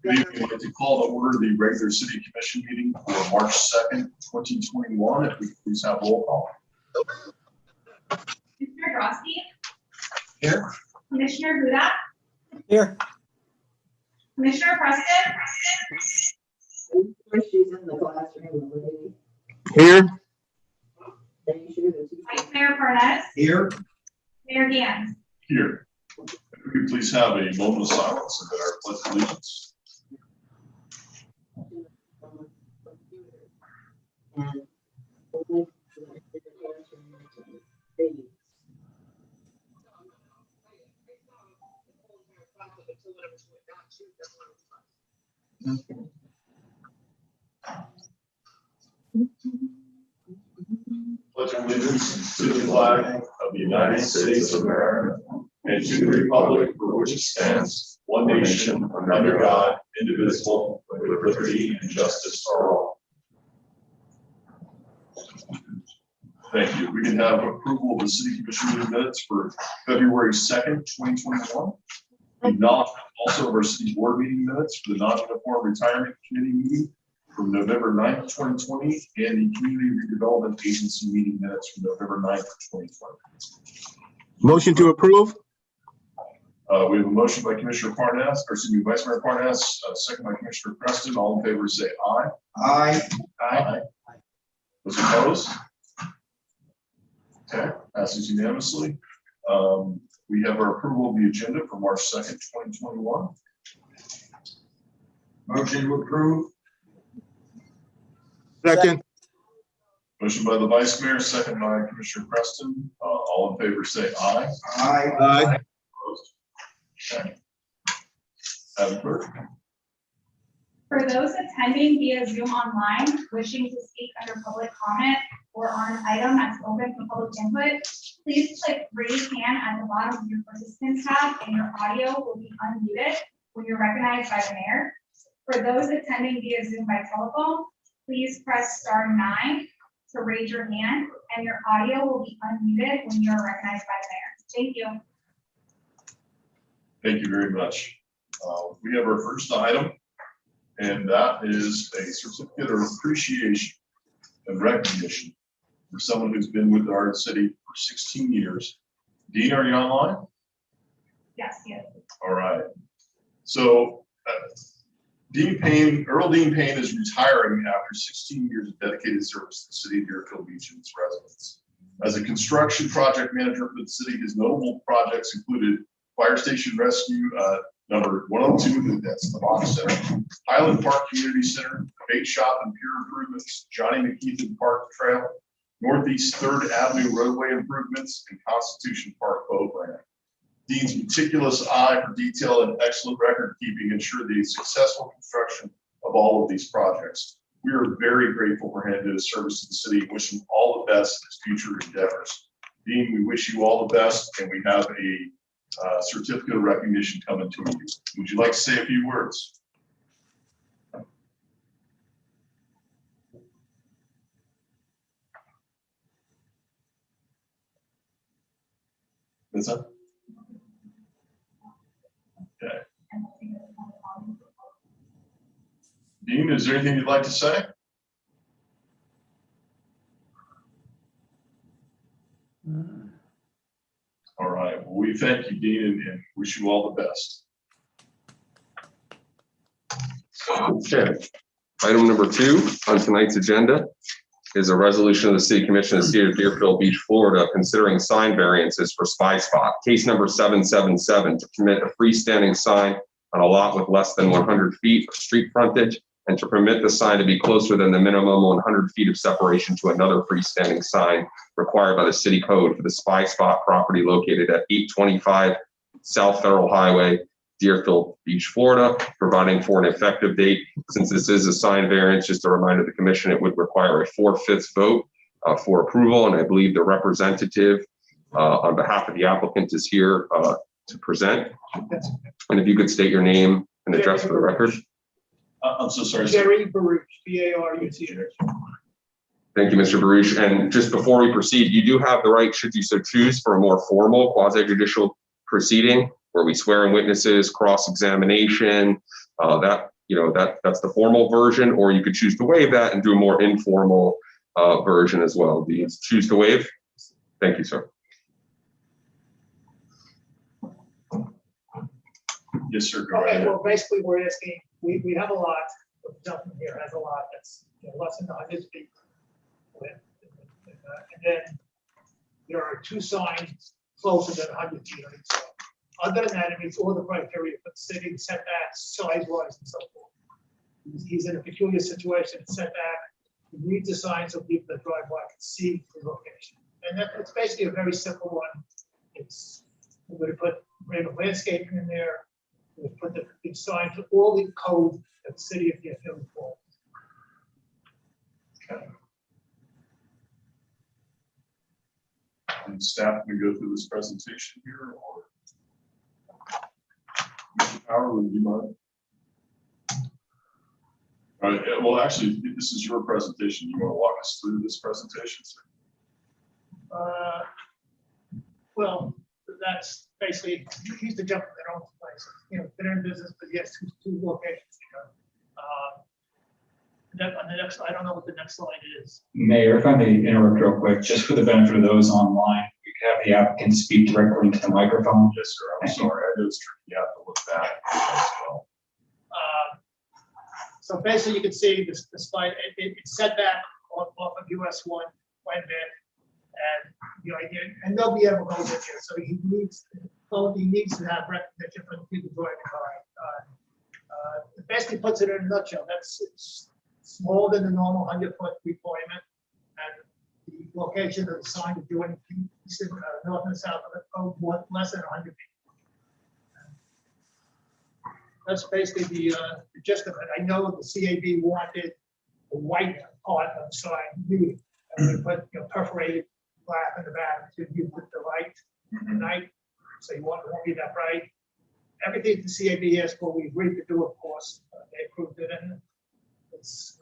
Good evening. I'd like to call to order the regular city commission meeting for March 2nd, 2021. If we could please have roll call. Commissioner Drosky? Here. Commissioner Hudak? Here. Commissioner Preston? She's in the classroom, the lady. Here. Vice Mayor Parnas? Here. Mayor Gans? Here. If we could please have a moment of silence and then our pledge of allegiance. Pledge allegiance to the flag of the United States of America and to the republic for which it stands, one nation, under God, indivisible, with liberty and justice for all. Thank you. We can have approval of the city commission meeting minutes for February 2nd, 2021. Acknowledgement also of our city board meeting minutes for the non-uniform retirement committee meeting from November 9th, 2020, and the community redevelopment agency meeting minutes from November 9th, 2020. Motion to approve. We have a motion by Commissioner Parnas, or excuse me, Vice Mayor Parnas, second by Commissioner Preston. All in favor say aye. Aye. Aye. Those opposed? Okay, passes unanimously. We have our approval of the agenda for March 2nd, 2021. Motion to approve. Second. Motion by the Vice Mayor, second by Commissioner Preston. All in favor say aye. Aye. Aye. Opposed? Okay. Madam Clerk. For those attending via Zoom online, wishing to speak under public comment or on an item that's open for public input, please click raise hand at the bottom of your participants tab and your audio will be unmuted when you're recognized by the mayor. For those attending via Zoom by telephone, please press *9 to raise your hand and your audio will be unmuted when you're recognized by the mayor. Thank you. Thank you very much. We have our first item, and that is a certificate of appreciation and recognition for someone who's been with our city for 16 years. Dean, are you online? Yes, yes. All right. So Earl Dean Payne is retiring after 16 years of dedicated service to the city of Deerfield Beach and its residents. As a construction project manager for the city, his notable projects included Fire Station Rescue number 102, that's the Box Center, Highland Park Community Center, Bait Shop and Pier improvements, Johnny McKeithen Park Trail, Northeast 3rd Avenue roadway improvements, and Constitution Park boat ramp. Dean's meticulous eye for detail and excellent record keeping ensured the successful construction of all of these projects. We are very grateful for him and his service to the city and wish him all the best in his future endeavors. Dean, we wish you all the best, and we have a certificate of recognition coming to you. Would you like to say a few words? Vincent? Okay. Dean, is there anything you'd like to say? All right. Well, we thank you, Dean, and wish you all the best. Okay. Item number 2 on tonight's agenda is a resolution of the City Commission of the City of Deerfield Beach, Florida, considering sign variances for Spy Spot. Case number 777 to permit a freestanding sign on a lot with less than 100 feet of street frontage and to permit the sign to be closer than the minimum 100 feet of separation to another freestanding sign required by the city code for the Spy Spot property located at 825 South Federal Highway, Deerfield Beach, Florida, providing for an effective date. Since this is a sign variance, just a reminder to the commission, it would require a 4/5 vote for approval, and I believe the representative on behalf of the applicant is here to present. And if you could state your name and address for the record. I'm so sorry. Jerry Baruch, B-A-R-U-C-H. Thank you, Mr. Baruch. And just before we proceed, you do have the right, should you so choose, for a more formal quasi-judicial proceeding where we swear in witnesses, cross-examination, that that's the formal version, or you could choose to waive that and do a more informal version as well. Do you choose to waive? Thank you, sir. Yes, sir. Go right Okay, ahead. well, basically, we're asking, we have a lot, the gentleman here has a lot that's less than 100 feet. And then there are 2 signs closer than 100 feet on each side. Other than that, it meets all the criteria for the city setbacks, size-wise, and so forth. He's in a peculiar situation, setback. He needs a sign so people that drive by can see the location. And it's basically a very simple one. We're going to put random landscaping in there. We'll put the big sign to all the code that the city of Deerfield follows. Okay. And staff, we go through this presentation here, or Mr. Power, would you mind? All right, well, actually, this is your presentation. You want to walk us through this presentation, sir? Well, that's basically, he's the gentleman that owns the place. Been in business, but he has two locations. On the next, I don't know what the next slide is. Mayor, if I may interrupt real quick, just for the benefit of those online, we could have the applicant speak directly into the microphone. Yes, sir. I'm sorry. I know it's tricky. You have to look back as well. So basically, you can see this slide. It's set back off of US 1 quite a bit, and they'll be able to go in here. So he needs to have recognition for the people driving by. It basically puts it in a nutshell. It's smaller than the normal 100-foot requirement, and the location of the sign is doing north and south of it, less than 100 feet. That's basically the gist of it. I know the CAB wanted the white part of the sign muted, and we put perforated black in the back to give it the light at night, so you won't be that bright. Everything the CAB asked for, we agreed to do, of course. They approved it, and it's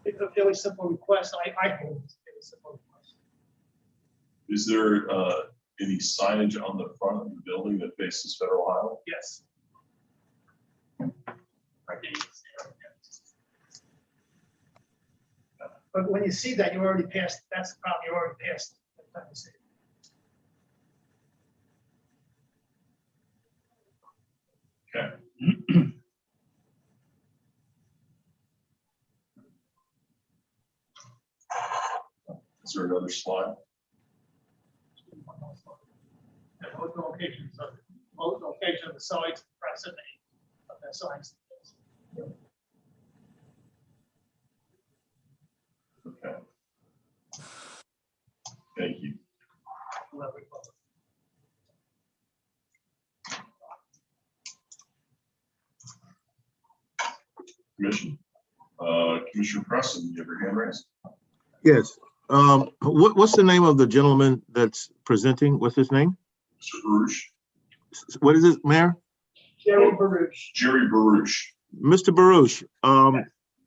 a fairly simple request. I hope it's a fairly simple request. Is there any signage on the front of the building that faces Federal Highway? Yes. But when you see that, you already passed. That's the problem. You already passed. By the time you see it. Okay. Is there another slide? And both locations of the sides, the proximity of the signs. Okay. Thank you. Commission. Commissioner Preston, you have your hand raised? Yes. What's the name of the gentleman that's presenting? What's his name? Mr. Baruch. What is it, Mayor? Jerry Baruch. Jerry Baruch. Mr. Baruch,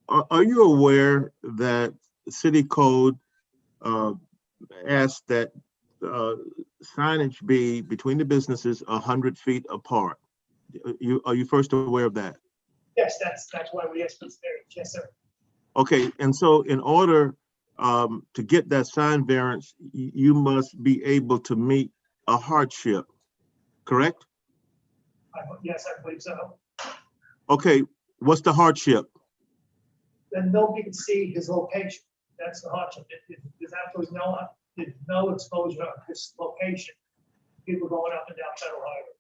are you aware that city code asks that signage be between the businesses 100 feet apart? Are you first aware of that? Yes, that's why we asked for this variance. Yes, sir. Okay, and so in order to get that sign variance, you must be able to meet a hardship, correct? Yes, I believe so. Okay, what's the hardship? Then nobody can see his location. That's the hardship. There's absolutely no exposure of his location. People going up and down Federal Highway.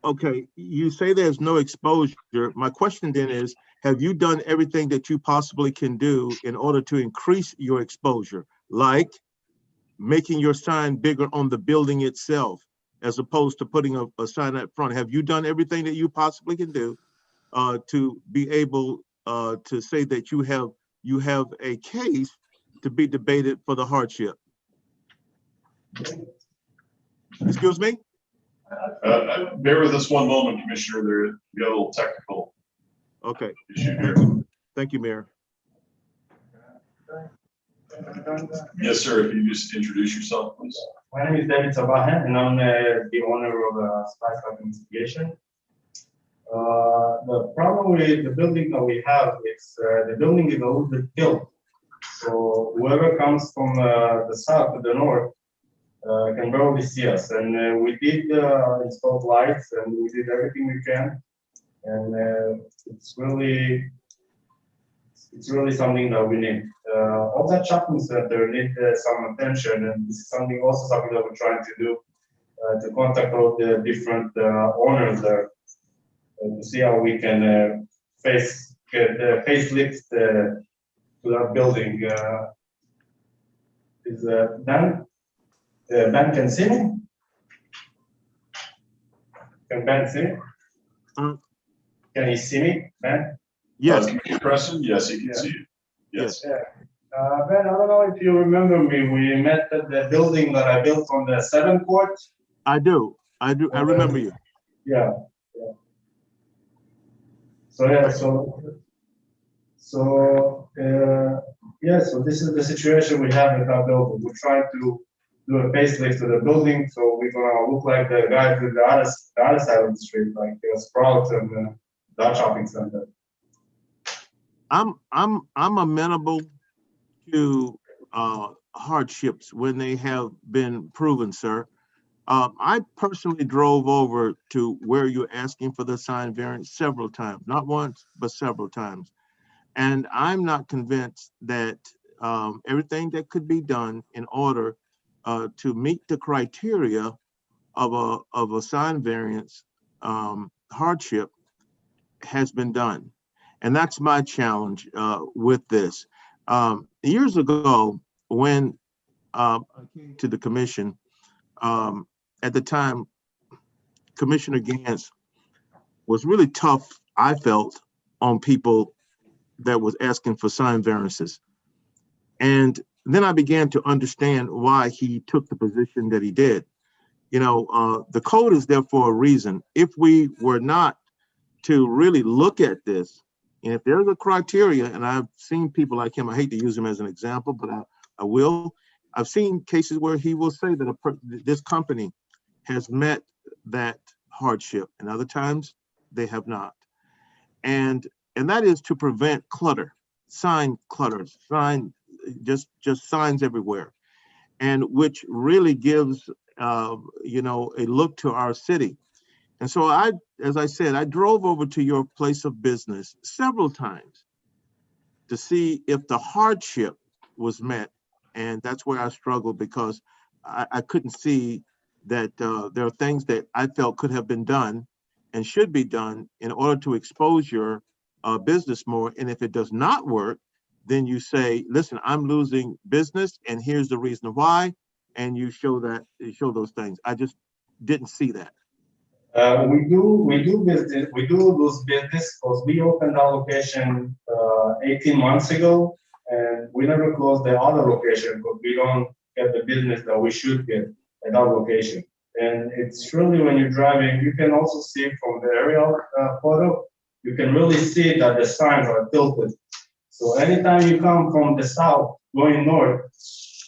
Okay, you say there's no exposure. My question then is, have you done everything that you possibly can do in order to increase your exposure, like making your sign bigger on the building itself, as opposed to putting a sign up front? Have you done everything that you possibly can do to be able to say that you have a case to be debated for the hardship? Excuse me? Bear with us one moment, Commissioner. There, we got a little technical Okay. issue here. Thank you, Mayor. Yes, sir. If you just introduce yourself, please. My name is David Sabahan, and I'm the owner of Spice Up Investigation. The problem with the building that we have is the building is a little bit built. So whoever comes from the south to the north can barely see us. And we did install lights and we did everything we can. And it's really something that we need. All that shopping center need some attention, and this is something that we're trying to do to contact all the different owners there to see how we can get facelift to that building. Is Ben? Ben can see me? Can Ben see me? Can he see me, Ben? Yes, Commissioner Preston, yes, he can see you. Yes. Yeah. Ben, I don't know if you remember me. We met at the building that I built on the 7th court. I do. I remember you. Yeah. So this is the situation we have in that building. We're trying to do a facelift to the building, so we're gonna look like the guys in the other side of the street, like Sprouts and that shopping center. I'm amenable to hardships when they have been proven, sir. I personally drove over to where you're asking for the sign variance several times, not once, but several times. And I'm not convinced that everything that could be done in order to meet the criteria of a sign variance hardship has been done. And that's my challenge with this. Years ago, when I came to the commission, at the time, Commissioner Gantz was really tough, I felt, on people that was asking for sign variances. And then I began to understand why he took the position that he did. You know, the code is there for a reason. If we were not to really look at this, and if there's a criteria, and I've seen people like him, I hate to use him as an example, but I will. I've seen cases where he will say that this company has met that hardship, and other times they have not. And that is to prevent clutter, sign clutters, just signs everywhere, and which really gives you know, a look to our city. And so as I said, I drove over to your place of business several times to see if the hardship was met. And that's where I struggled, because I couldn't see that there are things that I felt could have been done and should be done in order to expose your business more. And if it does not work, then you say, listen, I'm losing business and here's the reason why. And you show those things. I just didn't see that. We do business. We do lose business because we opened our location 18 months ago, and we never closed the other location because we don't get the business that we should get at our location. And it's really, when you're driving, you can also see from the aerial photo, you can really see that the signs are tilted. So anytime you come from the south going north,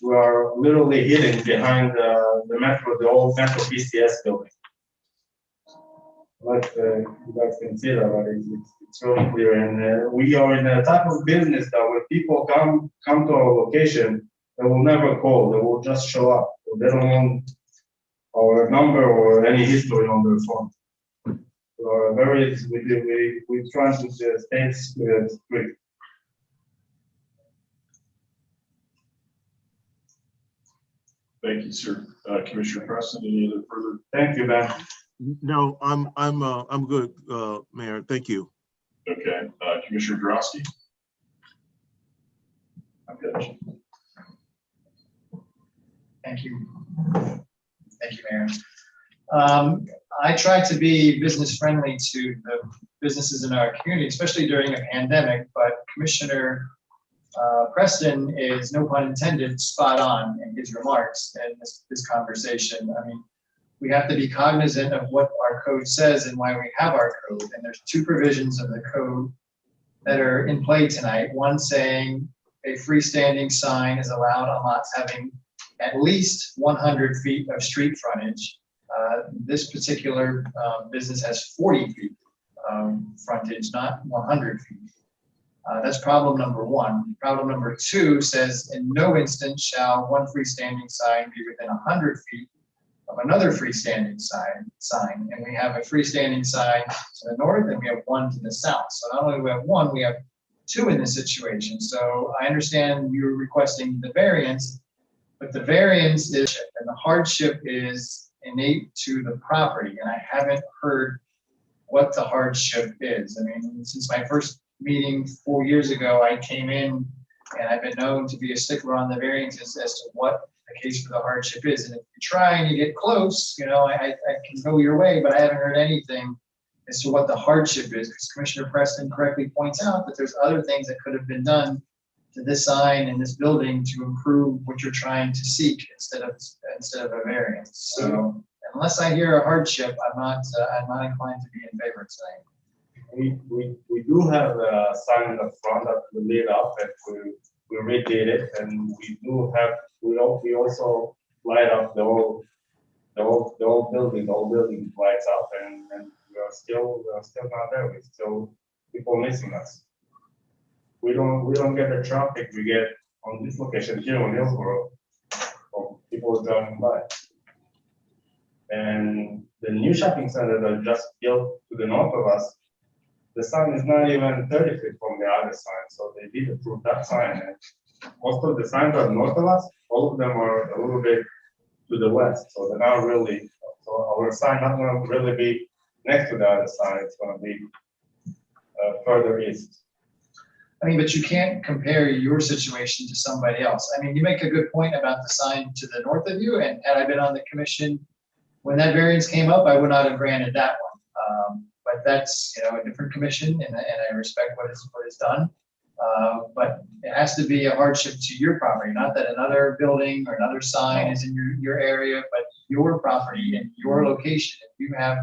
we are literally hidden behind the old Metro PCS building. But you guys can see that, but it's really clear. And we are in a type of business that when people come to our location, they will never call. They will just show up. So they don't want our number or any history on their phone. So we try to stay strict. Thank you, sir. Commissioner Preston, any other further? Thank you, Ben. No, I'm good, Mayor. Thank you. Okay, Commissioner Drosky? I've got you. Thank you. Thank you, Mayor. I try to be business friendly to the businesses in our community, especially during a pandemic, but Commissioner Preston is, no pun intended, spot on in his remarks and this conversation. I mean, we have to be cognizant of what our code says and why we have our code. And there's two provisions of the code that are in play tonight. One saying a freestanding sign is allowed on lots having at least 100 feet of street frontage. This particular business has 40 feet frontage, not 100 feet. That's problem number one. Problem number two says, in no instance shall one freestanding sign be within 100 feet of another freestanding sign. And we have a freestanding sign to the north and we have one to the south. So not only do we have one, we have two in this situation. So I understand you're requesting the variance, but the variance is, and the hardship is innate to the property. And I haven't heard what the hardship is. I mean, since my first meeting 4 years ago, I came in and I've been known to be a stickler on the variances as to what the case for the hardship is. And if you try and you get close, you know, I can go your way, but I haven't heard anything as to what the hardship is, because Commissioner Preston correctly points out that there's other things that could have been done to this sign and this building to improve what you're trying to seek instead of a variance. So unless I hear a hardship, I'm not inclined to be in favor of saying. We do have a sign in the front that we lit up and we redid it, and we also light up the whole building lights up, and we are still not there. We still people missing us. We don't get the traffic we get on this location here on Hillsborough of people driving by. And the new shopping center that just built to the north of us, the sign is not even 30 feet from the other sign, so they did approve that sign. And most of the signs are north of us, all of them are a little bit to the west, so they're not really, so our sign not going to really be next to the other sign, it's going to be further east. I mean, but you can't compare your situation to somebody else. I mean, you make a good point about the sign to the north of you, and had I been on the commission when that variance came up, I would not have granted that one. But that's, you know, a different commission, and I respect what is done. But it has to be a hardship to your property, not that another building or another sign is in your area, but your property and your location. If you have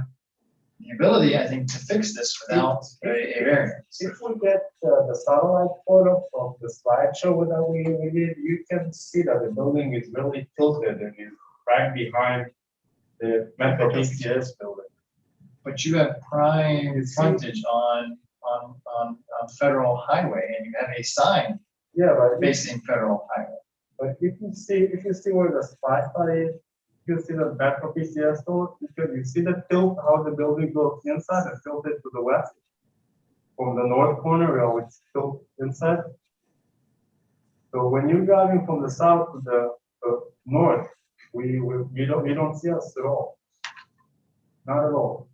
the ability, I think, to fix this without a variance. If we get the satellite photo of the slideshow that we did, you can see that the building is really tilted and is right behind the Metro PCS building. But you have prime frontage on Federal Highway, and you have a sign facing Federal Highway. But if you see where the spot is, you see the Metro PCS store, you see the tilt, how the building goes inside and tilted to the west. From the north corner, we always tilt inside. So when you're driving from the south to the north, you don't see us at all. Not at all.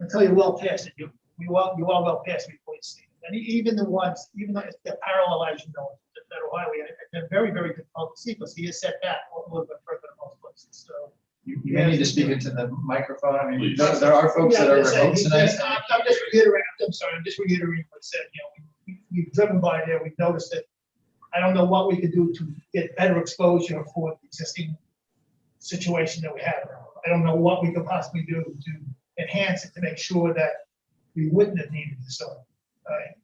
Until you're well past it, you are well past it before you see it. And even the ones, even though they're parallel, as you know, the Federal Highway, they're very, very difficult to see because he is set back a little bit further than most places. So You may need to speak into the microphone. I mean, there are folks that are remote tonight. I'm just reiterating what I said. You know, we've driven by there. We've noticed that. I don't know what we could do to get better exposure for the existing situation that we have. I don't know what we could possibly do to enhance it to make sure that we wouldn't have needed the sign.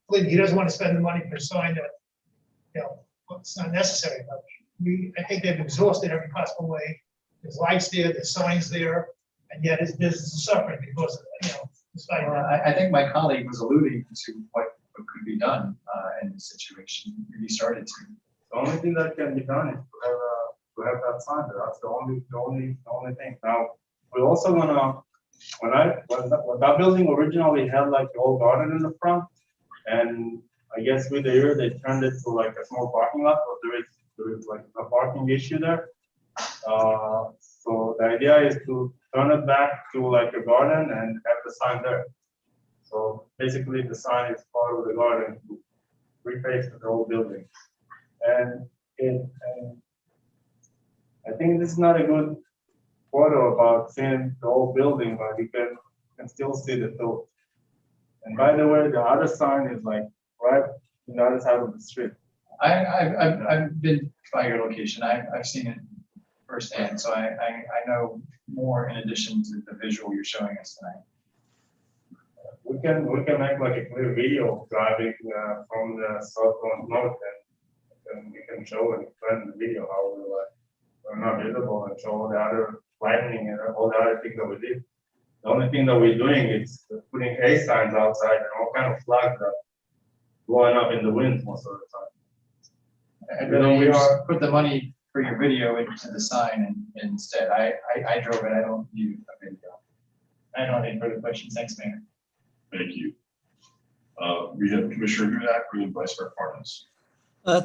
Believe me, he doesn't want to spend the money for a sign that, you know, it's not necessary. But I think they've exhausted every possible way. There's lights there, there's signs there, and yet his business is suffering because of, you know, despite that. I think my colleague was alluding to what could be done in this situation. He started to. The only thing that can be done is to have that sign there. That's the only thing. Now, we're also gonna, when that building originally had like the old garden in the front, and I guess with the year they turned it to like a small parking lot, but there is like a parking issue there. So the idea is to turn it back to like a garden and have the sign there. So basically the sign is part of the garden to reface the whole building. And I think this is not a good photo about seeing the whole building, but you can still see the tilt. And by the way, the other sign is like right on the other side of the street. I've been by your location. I've seen it firsthand, so I know more in addition to the visual you're showing us tonight. We can make like a clear video of driving from the south to north, and we can show and plan the video how we're not visible and show all the other lighting and all the other things that we did. The only thing that we're doing is putting putting A signs outside and all kind of flags that blowing up in the wind most of the time. I'd You know, rather we you are- put the money for your video into the sign and instead, I drove it, I don't need a video. I don't have any further questions, thanks, Mayor. Thank you. We have Commissioner Hudak and Vice Mayor Parnas.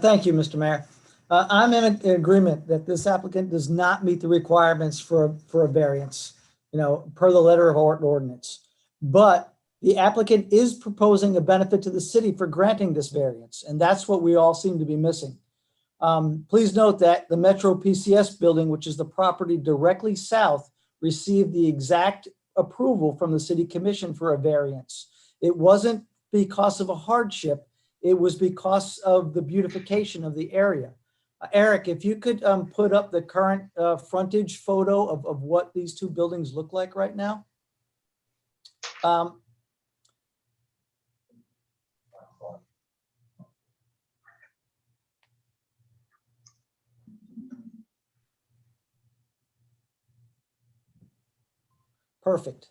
Thank you, Mr. Mayor. I'm in agreement that this applicant does not meet the requirements for a variance, per the letter of ordinance. But the applicant is proposing a benefit to the city for granting this variance, and that's what we all seem to be missing. Please note that the Metro PCS building, which is the property directly south, received the exact approval from the city commission for a variance. It wasn't because of a hardship. It was because of the beautification of the area. Eric, if you could put up the current frontage photo of what these two buildings look like right now. Perfect.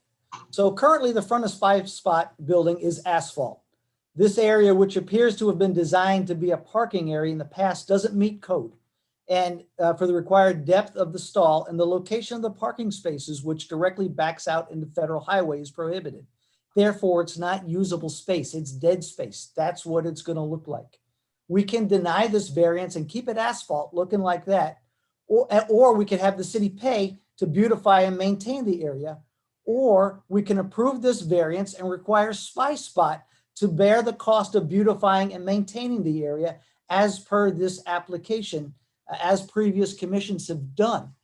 So currently the front of Five Spot building is asphalt. This area, which appears to have been designed to be a parking area in the past, doesn't meet code. And for the required depth of the stall and the location of the parking spaces, which directly backs out into federal highway, is prohibited. Therefore, it's not usable space. It's dead space. That's what it's going to look like. We can deny this variance and keep it asphalt looking like that. Or we could have the city pay to beautify and maintain the area. Or we can approve this variance and require Spy Spot to bear the cost of beautifying and maintaining the area as per this application, as previous commissions have done.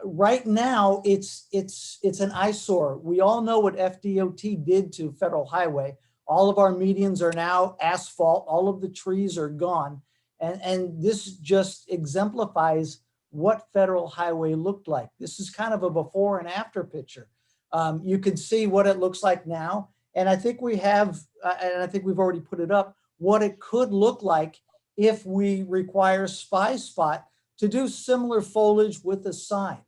Right now, it's an eyesore. We all know what FDOT did to Federal Highway. All of our medians are now asphalt. All of the trees are gone. And this just exemplifies what Federal Highway looked like. This is kind of a before and after picture. You can see what it looks like now. And I think we have, and I think we've already put it up, what it could look like if we require Spy Spot to do similar foliage with a sign.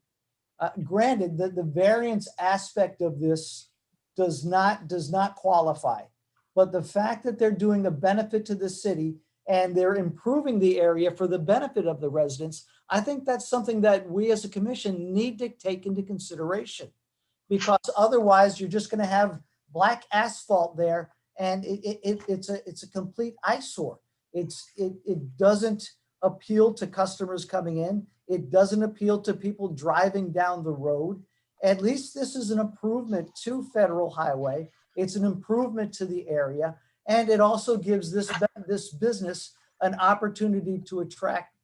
Granted that the variance aspect of this does not qualify, but the fact that they're doing a benefit to the city and they're improving the area for the benefit of the residents, I think that's something that we as a commission need to take into consideration, because otherwise you're just going to have black asphalt there and it's a complete eyesore. It doesn't appeal to customers coming in. It doesn't appeal to people driving down the road. At least this is an improvement to Federal Highway. It's an improvement to the area. And it also gives this business an opportunity to attract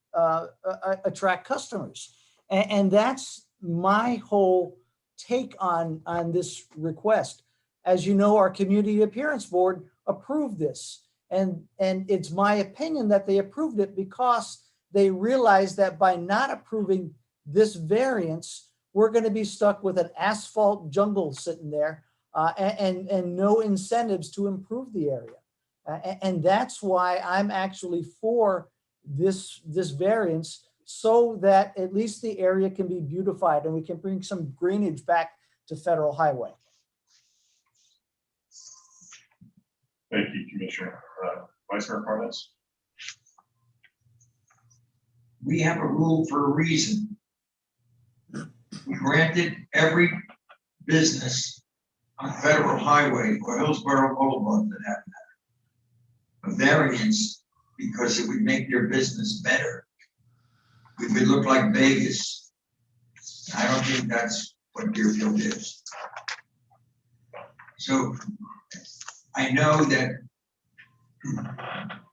customers. And that's my whole take on this request. As you know, our Community Appearance Board approved this. And it's my opinion that they approved it because they realized that by not approving this variance, we're going to be stuck with an asphalt jungle sitting there and no incentives to improve the area. And that's why I'm actually for this variance, so that at least the area can be beautified and we can bring some greenage back to Federal Highway. Thank you, Commissioner. Vice Mayor Parnas. We have a rule for a reason. We granted every business on Federal Highway or Hillsborough Boulevard for that matter a variance because it would make their business better. It would look like Vegas. I don't think that's what Deerfield is. So I know that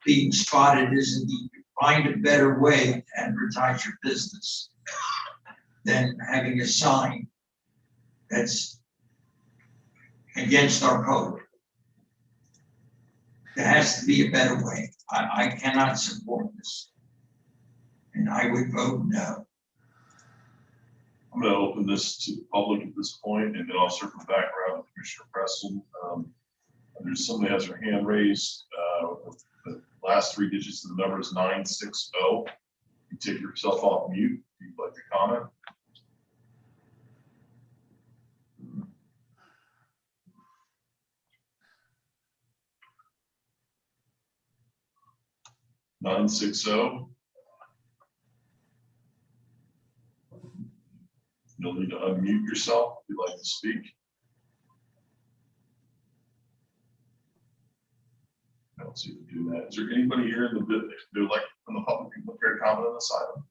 being spotted isn't the, find a better way to advertise your business than having a sign that's against our code. There has to be a better way. I cannot support this. And I would vote no. I'm going to open this to the public at this point, and then I'll circle back around with Commissioner Preston. There's somebody has their hand raised. The last three digits of the number is 960. You take yourself off mute if you'd like to comment. 960. You'll need to unmute yourself if you'd like to speak. I don't see you do that. Is there anybody here in the do like from the public people care to comment on this item?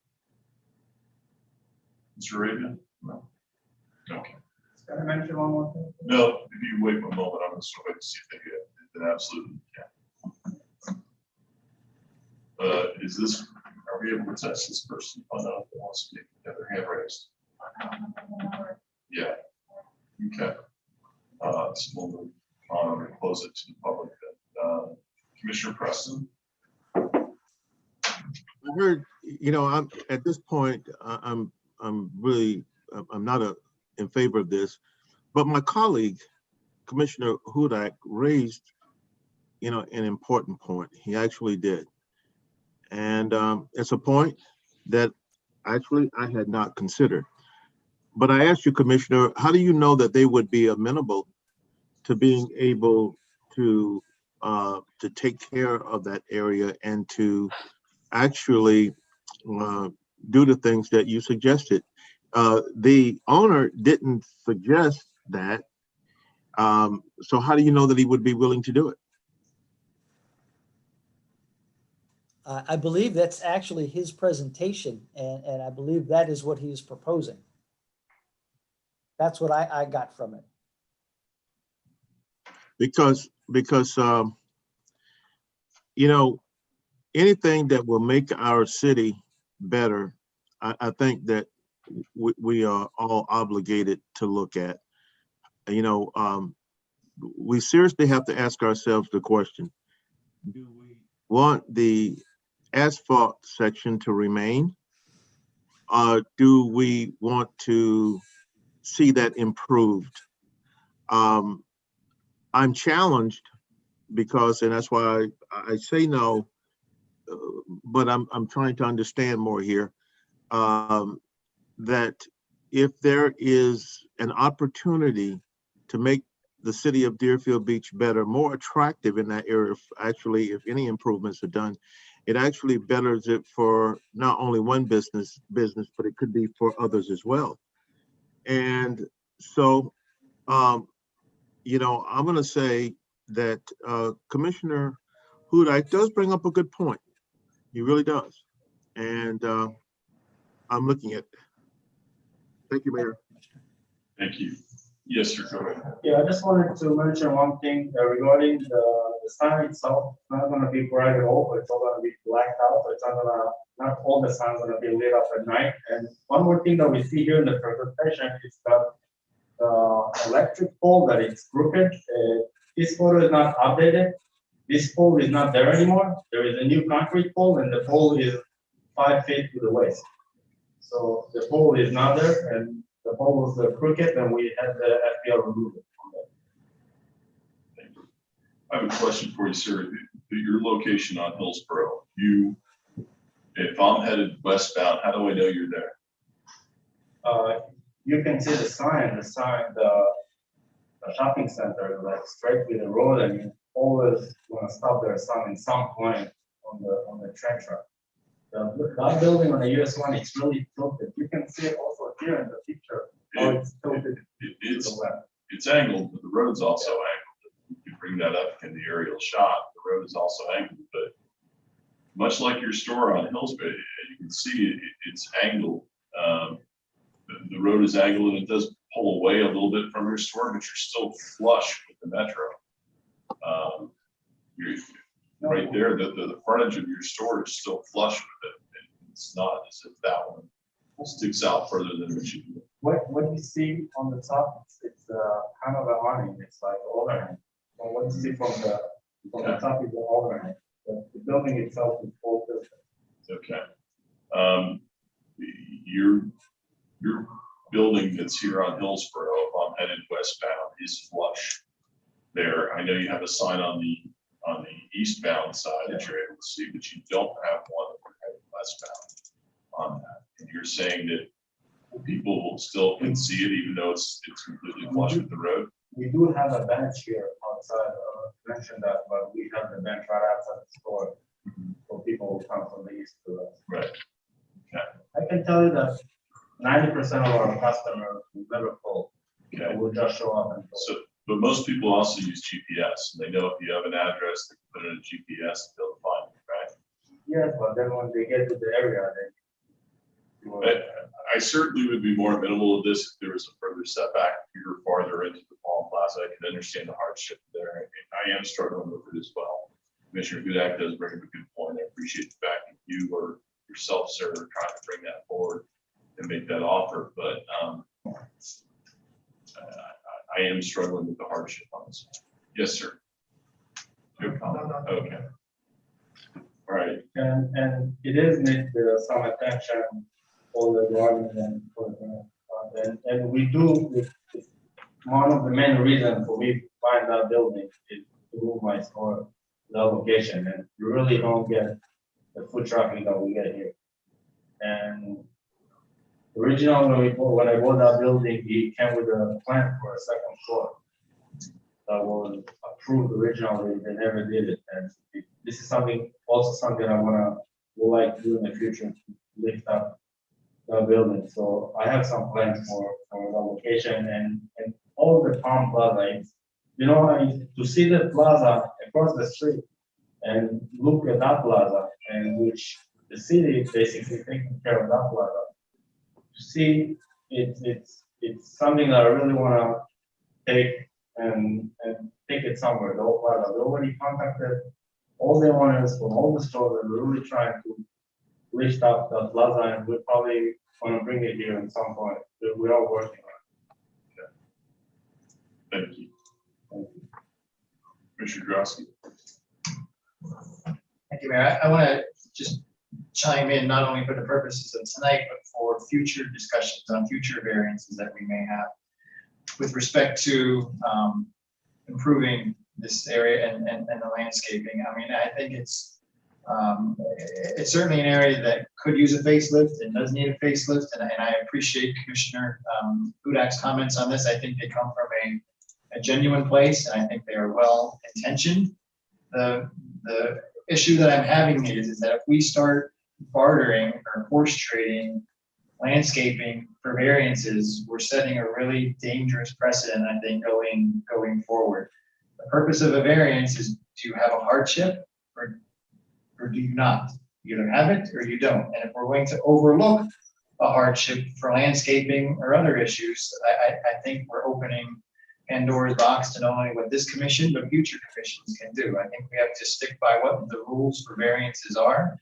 Mr. Arabian? No. Okay. Can I mention one more thing? No, if you wait one moment, I'm just wait to see if they get it. Absolutely can. Is this, are we able to test this person? Find out if they want to speak. Have their hand raised. Yeah. Okay. So we'll move on and close it to the public. Commissioner Preston. I heard, I'm at this point, I'm really, I'm not in favor of this, but my colleague, Commissioner Hudak, raised, an important point. He actually did. And it's a point that actually I had not considered. But I asked you, Commissioner, how do you know that they would be amenable to being able to take care of that area and to actually do the things that you suggested? The owner didn't suggest that. So how do you know that he would be willing to do it? I believe that's actually his presentation, and I believe that is what he is proposing. That's what I got from it. Because anything that will make our city better, I think that we are all obligated to look at. We seriously have to ask ourselves the question, do we want the asphalt section to remain? Or do we want to see that improved? I'm challenged because, and that's why I say no, but I'm trying to understand more here, that if there is an opportunity to make the city of Deerfield Beach better, more attractive in that area, if any improvements are done, it actually betters it for not only one business, but it could be for others as well. And so, I'm going to say that Commissioner Hudak does bring up a good point. He really does. And I'm looking at it. Thank you, Mayor. Thank you. Yes, sir. Go ahead. Yeah, I just wanted to mention one thing regarding the sign itself. It's not going to be bright at all, but it's all going to be blacked out. It's not all the signs going to be lit up at night. And one more thing that we see here in the presentation is that the electric pole that it's crooked. This photo is not updated. This pole is not there anymore. There is a new concrete pole, and the pole is 5 feet to the waist. So the pole is not there, and the pole was crooked, and we had the FPL remove it from there. Thank you. I have a question for you, sir. Your location on Hillsborough, if I'm headed westbound, how do I know you're there? You can see the sign, the shopping center, like straight with the road, and you always want to stop there in some point on the train track. That building on the US 1, it's really tilted. You can see it also here in the picture. It's tilted. It's angled, but the road's also angled. You bring that up in the aerial shot. The road is also angled, but much like your store on Hillsborough, you can see it's angled. The road is angled, and it does pull away a little bit from your store, but you're still flush with the metro. You're right there, the frontage of your store is still flush with it. It's not as if that one sticks out further than it should be. What you see on the top, it's kind of a awning. It's like overhang. So what you see from the top is the overhang. The building itself is full distance. Okay. Your building that's here on Hillsborough, if I'm headed westbound, is flush there. I know you have a sign on the eastbound side that you're able to see, but you don't have one if you're headed westbound on that. And you're saying that people still can see it even though it's completely flush with the road? We do have a bench here outside. Mentioned that, but we have the bench right outside the store. For people will come from the east to us. Right. I can tell you that 90% of our customers will never call. Okay. They will just show up and So, but most people also use GPS. They know if you have an address, they can put it in a GPS and they'll find it, right? yes, but then when they get to the area, they. I certainly would be more amenable to this if there was a further setback, if you were farther into the Palm Plaza. I can understand the hardship there. I am struggling with it as well. Commissioner Hudak does bring up a good point. I appreciate the fact that you or yourself, sir, are trying to bring that forward and make that offer, but I am struggling with the hardship on this. Yes, sir. Good comment. Okay. All right. And it is need some attention for the government and for the, and we do, it's one of the main reasons for me to find that building is to move my store to the location, and you really don't get the foot traffic that we get here. And originally, when I bought that building, it came with a plan for a second floor that was approved originally. They never did it, and this is also something I would like to do in the future, to lift up the building. So I have some plans for the location and all the Palm Plaza. You know, to see the plaza across the street and look at that plaza, and which the city is basically taking care of that plaza. To see it's something that I really want to take and take it somewhere. The whole plaza. We already contacted all the owners from all the stores, and we're really trying to lift up the plaza, and we probably want to bring it here at some point. We're all working on it. Thank you. Commissioner Drosky. Thank you, Mayor. I want to just chime in, not only for the purposes of tonight, but for future discussions on future variances that we may have with respect to improving this area and the landscaping. I mean, I think it's certainly an area that could use a facelift and does need a facelift. And I appreciate Commissioner Hudak's comments on this. I think they come from a genuine place, and I think they are well intentioned. The issue that I'm having is that if we start bartering or horse trading landscaping for variances, we're setting a really dangerous precedent, I think, going forward. The purpose of a variance is, do you have a hardship or do you not? You either have it or you don't. And if we're going to overlook a hardship for landscaping or other issues, I think we're opening Pandora's box to not only what this commission, but future commissions can do. I think we have to stick by what the rules for variances are,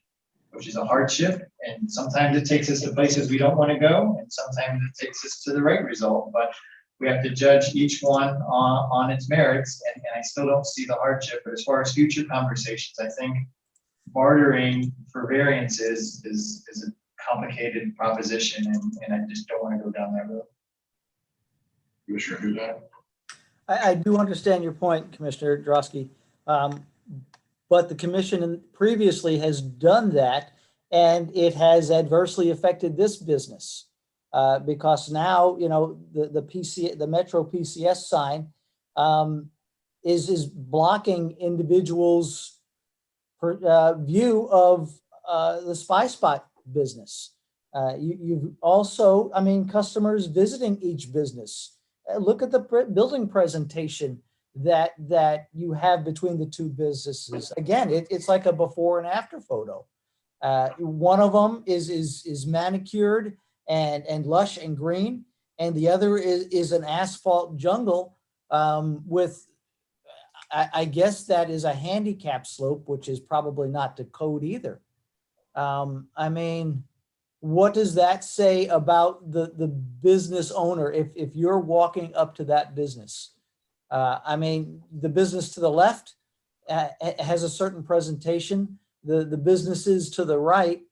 which is a hardship. And sometimes it takes us to places we don't want to go, and sometimes it takes us to the right result. But we have to judge each one on its merits, and I still don't see the hardship. But as far as future conversations, I think bartering for variances is a complicated proposition, and I just don't want to go down that road. Commissioner Hudak. I do understand your point, Commissioner Drosky, but the commission previously has done that, and it has adversely affected this business because now, you know, the Metro PCS sign is blocking individuals' view of the Spy Spot business. You've also, I mean, customers visiting each business. Look at the building presentation that you have between the two businesses. Again, it's like a before and after photo. One of them is manicured and lush and green, and the other is an asphalt jungle with, I guess that is a handicap slope, which is probably not to code either. I mean, what does that say about the business owner if you're walking up to that business? I mean, the business to the left has a certain presentation. The businesses to the right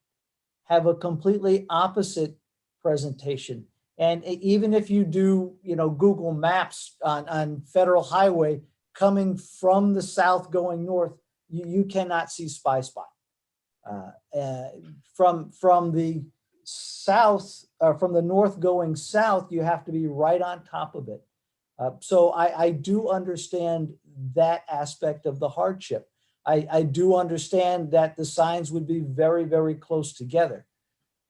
have a completely opposite presentation. And even if you do, you know, Google Maps on Federal Highway coming from the south going north, you cannot see Spy Spot. From the south, from the north going south, you have to be right on top of it. So I do understand that aspect of the hardship. I do understand that the signs would be very, very close together.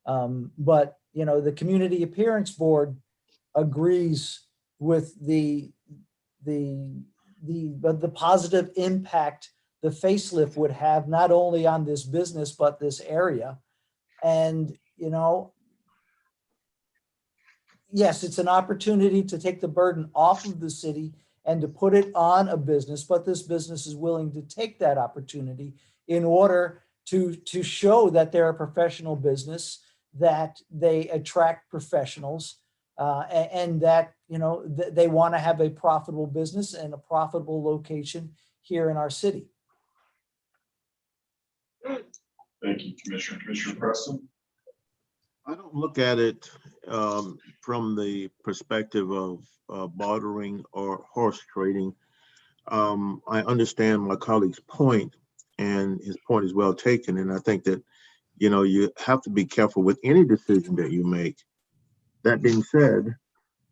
But, you know, the Community Appearance Board agrees with the positive impact the facelift would have not only on this business, but this area. And, you know, yes, it's an opportunity to take the burden off of the city and to put it on a business, but this business is willing to take that opportunity in order to show that they're a professional business, that they attract professionals, and that, you know, they want to have a profitable business and a profitable location here in our city. Thank you, Commissioner. Commissioner Preston? I don't look at it from the perspective of bartering or horse trading. I understand my colleague's point, and his point is well taken. And I think that, you know, you have to be careful with any decision that you make. That being said,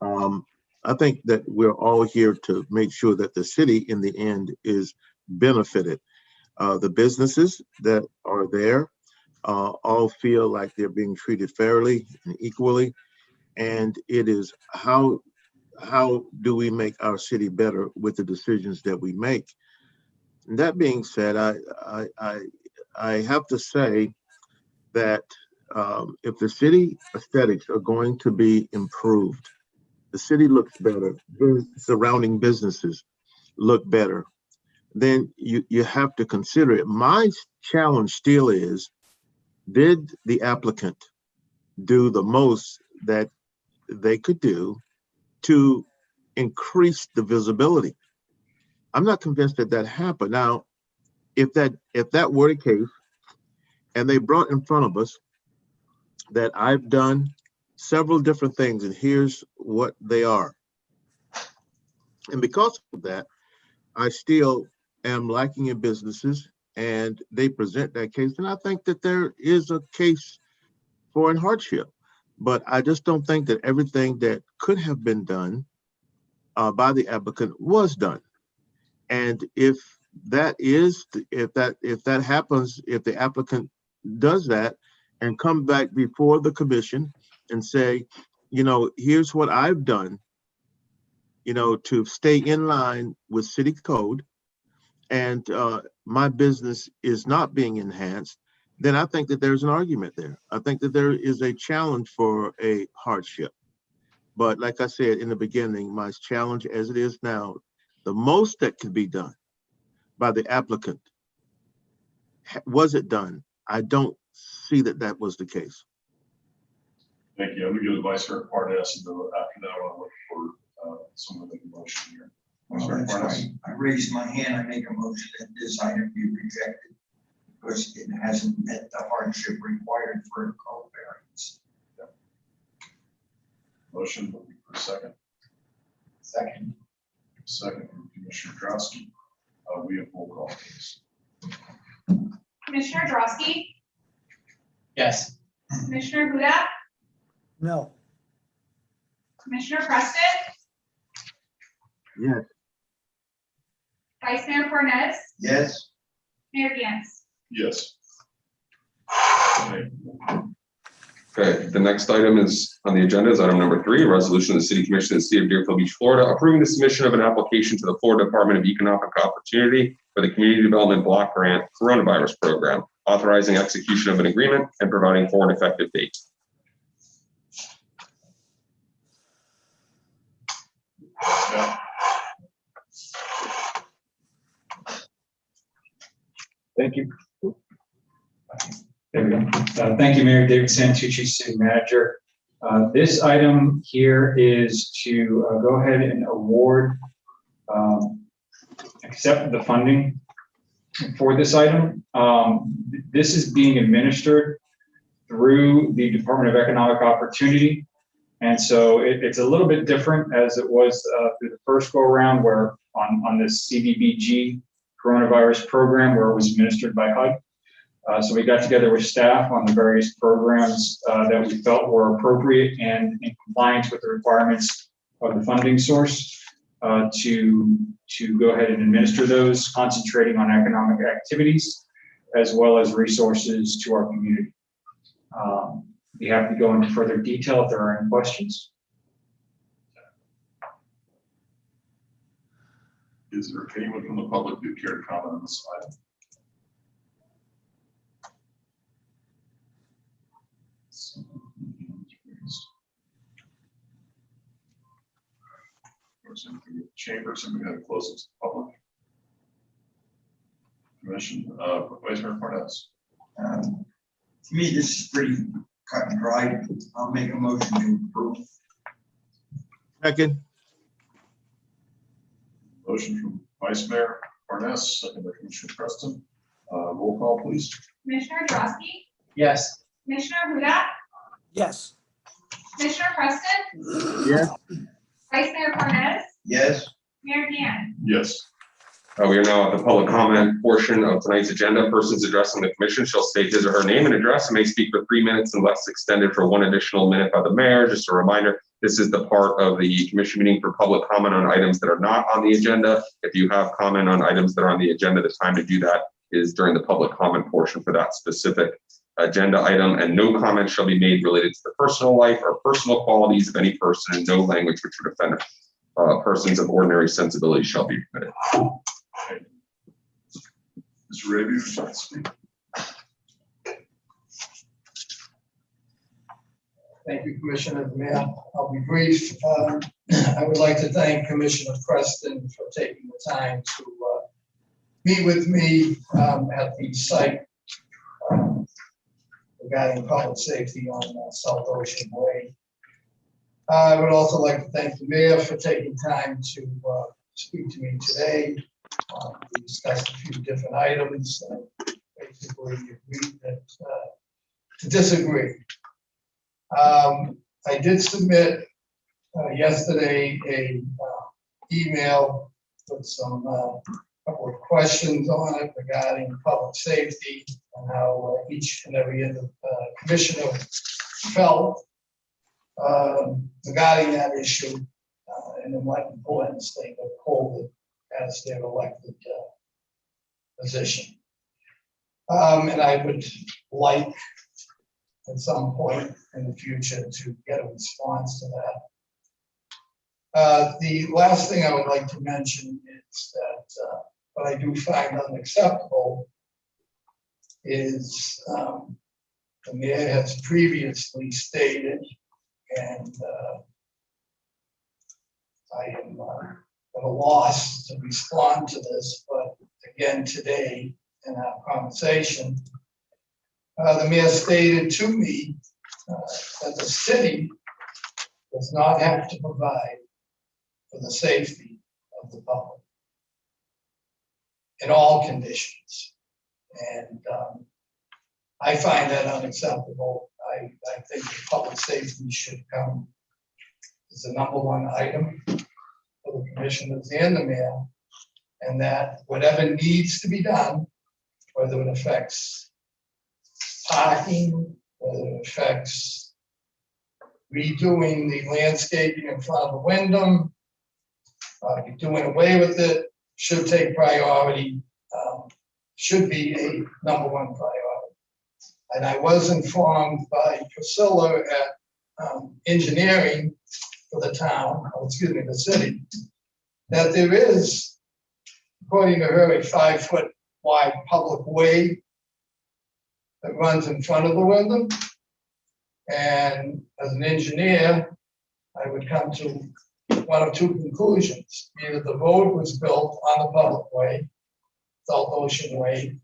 I think that we're all here to make sure that the city in the end is benefited. The businesses that are there all feel like they're being treated fairly and equally. And it is how do we make our city better with the decisions that we make? And that being said, I have to say that if the city aesthetics are going to be improved, the city looks better, the surrounding businesses look better, then you have to consider it. My challenge still is, did the applicant do the most that they could do to increase the visibility? I'm not convinced that happened. Now, if that were the case, and they brought in front of us that I've done several different things, and here's what they are, and because of that, I still am lacking in businesses, and they present that case, and I think that there is a case for a hardship, but I just don't think that everything that could have been done by the applicant was done. And if that happens, if the applicant does that and come back before the commission and say, you know, here's what I've done, you know, to stay in line with city code, and my business is not being enhanced, then I think that there's an argument there. I think that there is a challenge for a hardship. But like I said in the beginning, my challenge as it is now, the most that could be done by the applicant, was it done? I don't see that was the case. Thank you. I'm going to go to Vice Chair Parnas, and then after that, I'll look for someone to make a motion here. Well, that's right. I raised my hand. I make a motion that this item be rejected because it hasn't met the hardship required for a code variance. Yeah. Motion, looking for a second. Second. Second from Commissioner Drosky. We have roll call, please. Commissioner Drosky, Yes. Commissioner Hudak, No. Commissioner Preston, Yes. Vice Mayor Parnas, Yes. Mayor Gantz. Yes. Okay. Okay, the next item is on the agenda is item number 3, a resolution of the City Commission of the City of Deerfield Beach, Florida, approving the submission of an application to the Florida Department of Economic Opportunity for the Community Development Block Grant Coronavirus Program, authorizing execution of an agreement and providing for an effective date. Yeah. Thank you. There we go. Thank you, Mayor David Santucci, City Manager. This item here is to go ahead and award, accept the funding for this item. This is being administered through the Department of Economic Opportunity. And so it's a little bit different as it was through the first go around, where on this CDBG coronavirus program where it was administered by HUD. So we got together with staff on the various programs that we felt were appropriate and in compliance with the requirements of the funding source. to go ahead and administer those, concentrating on economic activities as well as resources to our community. Be happy to go into further detail if there are any questions. Is there anyone from the public who care to comment on this item? Chamber, somebody got to close it to the public. Commission, Vice Mayor Parnas. To me, this is pretty cut and dried. I'll make a motion to approve. Second, Motion from Vice Mayor Parnas, second by Commissioner Preston. Roll call, please. Commissioner Drosky, Yes. Commissioner Hudak, Yes. Commissioner Preston, yes, Vice Mayor Parnas, Yes. Mayor Dan. Yes. We are now at the public comment portion of tonight's agenda. Persons addressing the commission shall state his or her name and address and may speak for 3 minutes unless extended for 1 additional minute by the mayor. Just a reminder, this is the part of the commission meeting for public comment on items that are not on the agenda. If you have comment on items that are on the agenda, the time to do that is during the public comment portion for that specific agenda item, and no comment shall be made related to the personal life or personal qualities of any person, and no language which would offend persons of ordinary sensibility shall be permitted. Mr. Raby, would you like to speak? Thank you, Commissioner. Mayor, I'll be brief. I would like to thank Commissioner Preston for taking the time to meet with me at the site regarding public safety on South Ocean Way. I would also like to thank the mayor for taking time to speak to me today. We discussed a few different items. Basically, agreed that to disagree. I did submit yesterday a email with some couple of questions on it regarding public safety and how each and every other commissioner felt regarding that issue and in what importance they would hold it as their elected position. And I would like at some point in the future to get a response to that. The last thing I would like to mention is that what I do find unacceptable is the mayor has previously stated, and I am at a loss to respond to this, but again today in our conversation, the mayor stated to me that the city does not have to provide for the safety of the public in all conditions. And I find that unacceptable. I think that public safety should come as the #1 item for the commissioners and the mayor, and that whatever needs to be done, whether it affects parking, whether it affects redoing the landscaping in front of the Wyndham, doing away with it, should take priority, should be a #1 priority. And I was informed by Priscilla at engineering for the town, the city, that there is, according to her, a 5-foot wide public way that runs in front of the Wyndham. And as an engineer, I would come to one of two conclusions. Either the road was built on the public way, South Ocean Way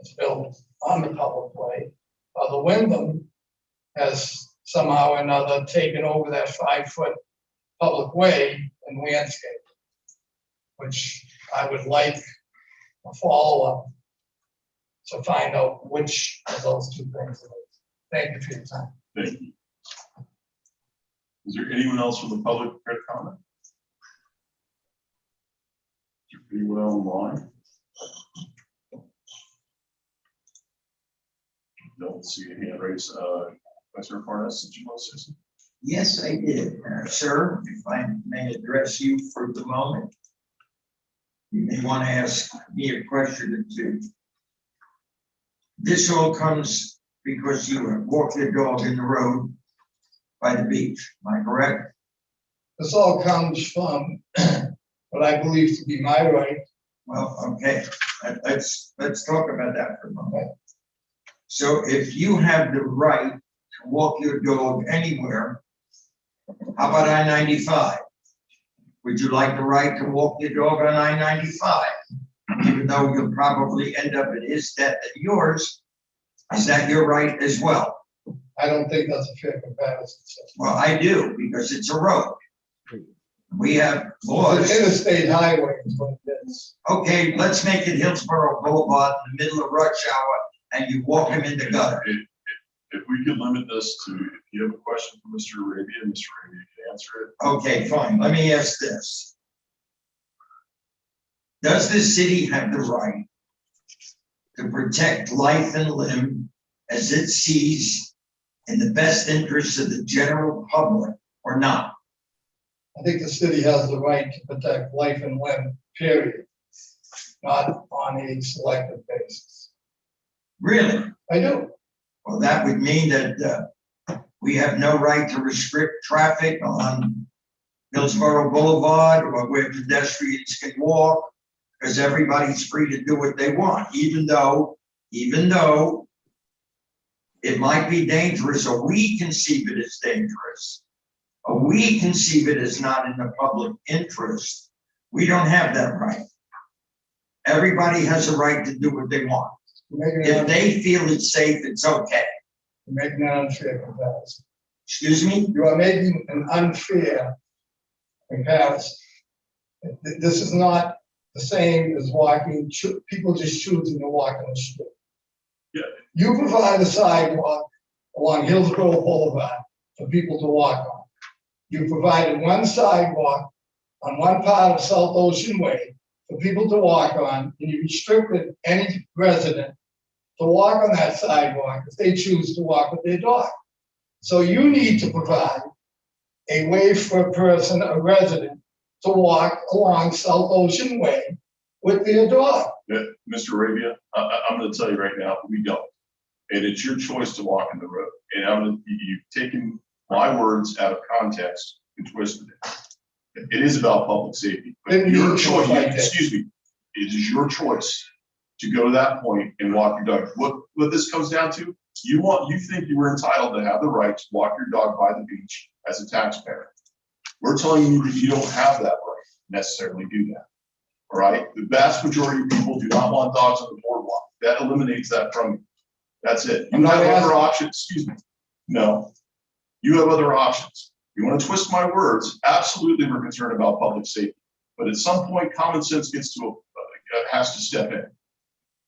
is built on the public way, or the Wyndham has somehow or another taken over that 5-foot public way and landscape, which I would like a follow-up to find out which of those two things it is. Thank you for your time. Thank you. Is there anyone else from the public who care to comment? Is there anyone online? Don't see a hand raised. Vice Mayor Parnas, did you want to say something? Yes, I did. Sir, if I may address you for the moment. You may want to ask me a question or two. This all comes because you walk your dog in the road by the beach. Am I correct? This all comes from what I believe to be my right. Well, okay, let's talk about that for a moment. So if you have the right to walk your dog anywhere, how about I-95? Would you like the right to walk your dog on I-95? Even though you'll probably end up at his death and yours, is that your right as well? I don't think that's a fair comparison. Well, I do, because it's a road. We have It's laws. an interstate highway is what it is. Okay, let's make it Hillsborough Boulevard in the middle of rush hour and you walk him in the gutter. If we could limit this to, if you have a question for Mr. Arabia, Mr. Arabia can answer it. Okay, fine. Let me ask this. Does the city have the right to protect life and limb as it sees in the best interest of the general public or not? I think the city has the right to protect life and limb, period, not on a selective basis. Really? I do. Well, that would mean that we have no right to restrict traffic on Hillsborough Boulevard or where pedestrians can walk, because everybody's free to do what they want, even though it might be dangerous, or we conceive it as dangerous, or we conceive it as not in the public interest. We don't have that right. Everybody has a right to do what they want. If they feel it's safe, it's okay. You're making an unfair comparison. Excuse me? You are making an unfair comparison. This is not the same as walking, people just choosing to walk on the street. Yeah. You provide a sidewalk along Hillsborough Boulevard for people to walk on. You provided one sidewalk on one part of South Ocean Way for people to walk on, and you restricted any resident to walk on that sidewalk if they choose to walk with their dog. So you need to provide a way for a person, a resident, to walk along South Ocean Way with their dog. Mr. Arabia, I'm gonna tell you right now, we don't. And it's your choice to walk in the road. And you've taken my words out of context and twisted it. It is about public safety. But Didn't your mean to choice, like that. excuse me, it is your choice to go to that point and walk your dog. What this comes down to, you think you were entitled to have the right to walk your dog by the beach as a taxpayer. We're telling you that you don't have that right to necessarily do that. All right, the vast majority of people do not want dogs on the boardwalk. That eliminates that from you. That's it. You have other options, excuse me. No, you have other options. You want to twist my words? Absolutely, we're concerned about public safety. But at some point, common sense gets to has to step in.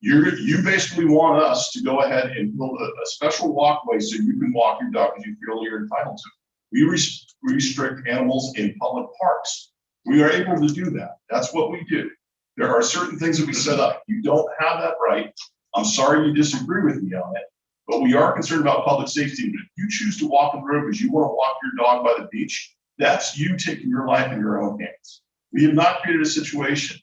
You basically want us to go ahead and build a special walkway so you can walk your dog as you feel you're entitled to. We restrict animals in public parks. We are able to do that. That's what we do. There are certain things that we set up. You don't have that right. I'm sorry you disagree with me on it, but we are concerned about public safety. If you choose to walk on the road because you want to walk your dog by the beach, that's you taking your life in your own hands. We have not created a situation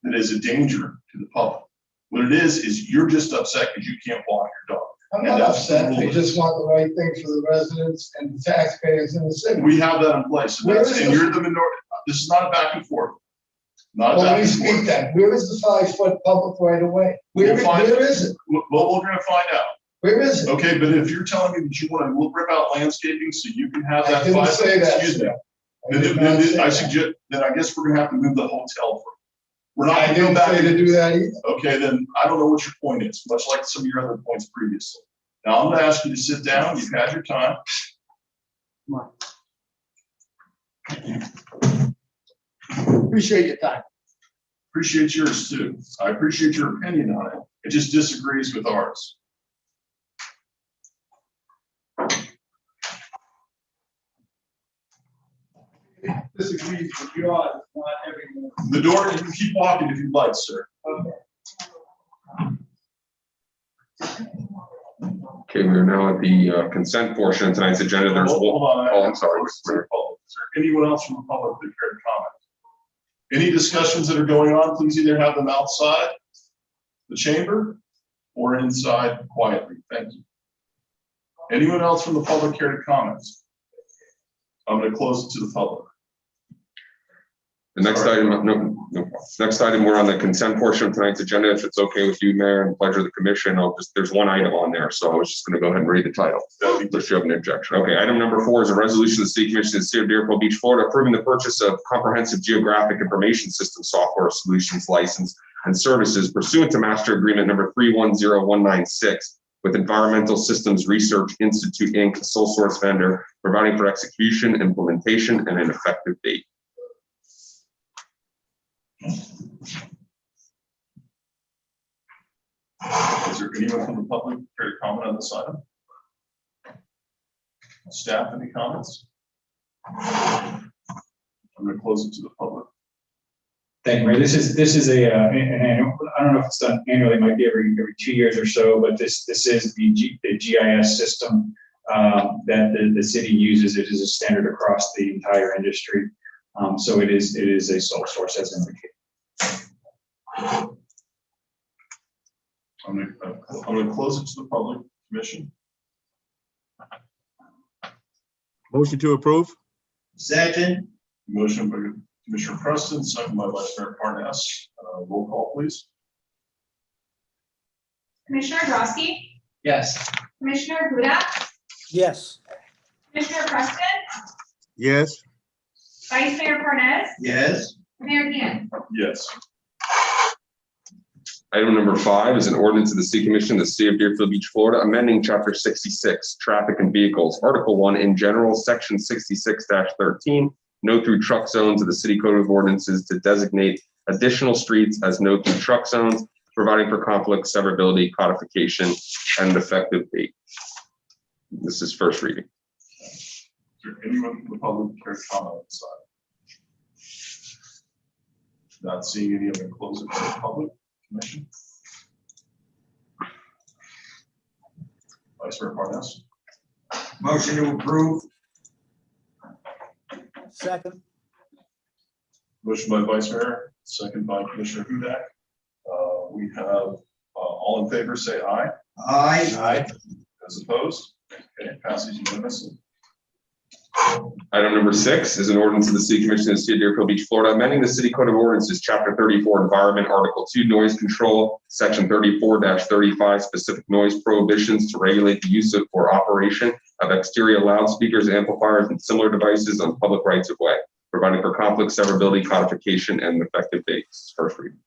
that is a danger to the public. What it is you're just upset because you can't walk your dog. I'm not upset. I just want the right thing for the residents and the taxpayers in the city. We have that in place. And you're the minority. This is not a back and forth. Not a Well, back let me and speak forth. then. Where is the 5-foot public right of way? Where is it? Well, we're going to find out. Where is it? Okay, but if you're telling me that you want to rip out landscaping so you can have that. I didn't say that. Excuse me. I did not say I that. suggest, then I guess we're going to have to move the hotel for. We're not I going to go didn't back. say to do that either. Okay, then I don't know what your point is, much like some of your other points previously. Now I'm going to ask you to sit down. You've had your time. Come on. Appreciate your time. Appreciate yours too. I appreciate your opinion on it. It just disagrees with ours. Disagrees with yours, not everyone. The door, you can keep walking if you'd like, sir. Okay. Okay, we are now at the consent portion of tonight's agenda. There's one. Hold on. Oh, I'm sorry. Is there anyone else from the public that care to comment? Any discussions that are going on, please either have them outside the chamber or inside quietly. Thank you. Anyone else from the public care to comment? I'm going to close it to the public. The next item, no problem. Next item, we're on the consent portion of tonight's agenda. If it's okay with you, Mayor, and pleasure of the commission, there's one item on there, so I was just gonna go ahead and read the title. Unless you have an objection. Okay, item number 4 is a resolution of the City Commission of the City of Deerfield Beach, Florida, approving the purchase of comprehensive geographic information system software solutions license and services pursuant to master agreement number 310196 with Environmental Systems Research Institute, Inc., sole source vendor, providing for execution, implementation, and an effective date. Is there anyone from the public care to comment on this item? Staff, any comments? I'm going to close it to the public. Thank you, Mayor. This is an annual, I don't know if it's done annually, it might be every 2 years or so, but this is the GIS system that the city uses. It is a standard across the entire industry. So it is a sole source as indicated. I'm going to close it to the public commission. Motion to approve? Second, Motion by Commissioner Preston, second by Vice Mayor Parnas. Roll call, please. Commissioner Drosky, Yes. Commissioner Hudak, Yes. Commissioner Preston, Yes. Vice Mayor Parnas, yes. Mayor Dan. Yes. Item number 5 is an ordinance of the City Commission of the City of Deerfield Beach, Florida, amending Chapter 66, Traffic and Vehicles, Article 1 in general, Section 66-13, no through truck zones of the City Code of Ordinances to designate additional streets as no through truck zones, providing for conflict, severability, codification, and an effective date. This is first reading. Is there anyone from the public care to comment on this item? Not seeing any, I'm going to close it to the public commission. Vice Mayor Parnas. Motion to approve, Second. Motion by Vice Mayor, second by Commissioner Hudak. We have all in favor, say aye. aye. As opposed? Okay, passes unanimously. Item number 6 is an ordinance of the City Commission of the City of Deerfield Beach, Florida, amending the City Code of Ordinances, Chapter 34, Environment, Article 2, Noise Control, Section 34-35, Specific Noise Prohibitions to regulate the use of or operation of exterior loudspeakers, amplifiers, and similar devices on public rights of way, providing for conflict, severability, codification, and effective dates. First reading.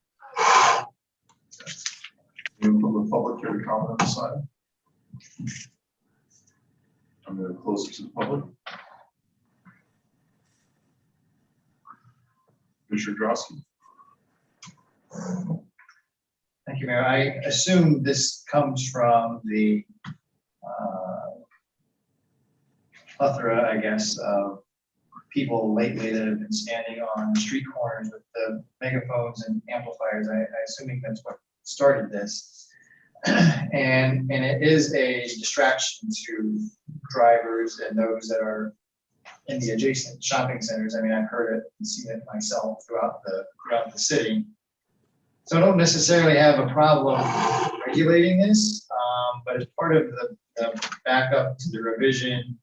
Anyone from the public care to comment on this item? I'm going to close it to the public. Commissioner Drosky. Thank you, Mayor. I assume this comes from the plethora, I guess, of people lately that have been standing on street corners with the megaphones and amplifiers. I assuming that's what started this. And it is a distraction to drivers and those that are in the adjacent shopping centers. I mean, I've heard it and seen it myself throughout the city. So I don't necessarily have a problem regulating this, but as part of the backup to the revision,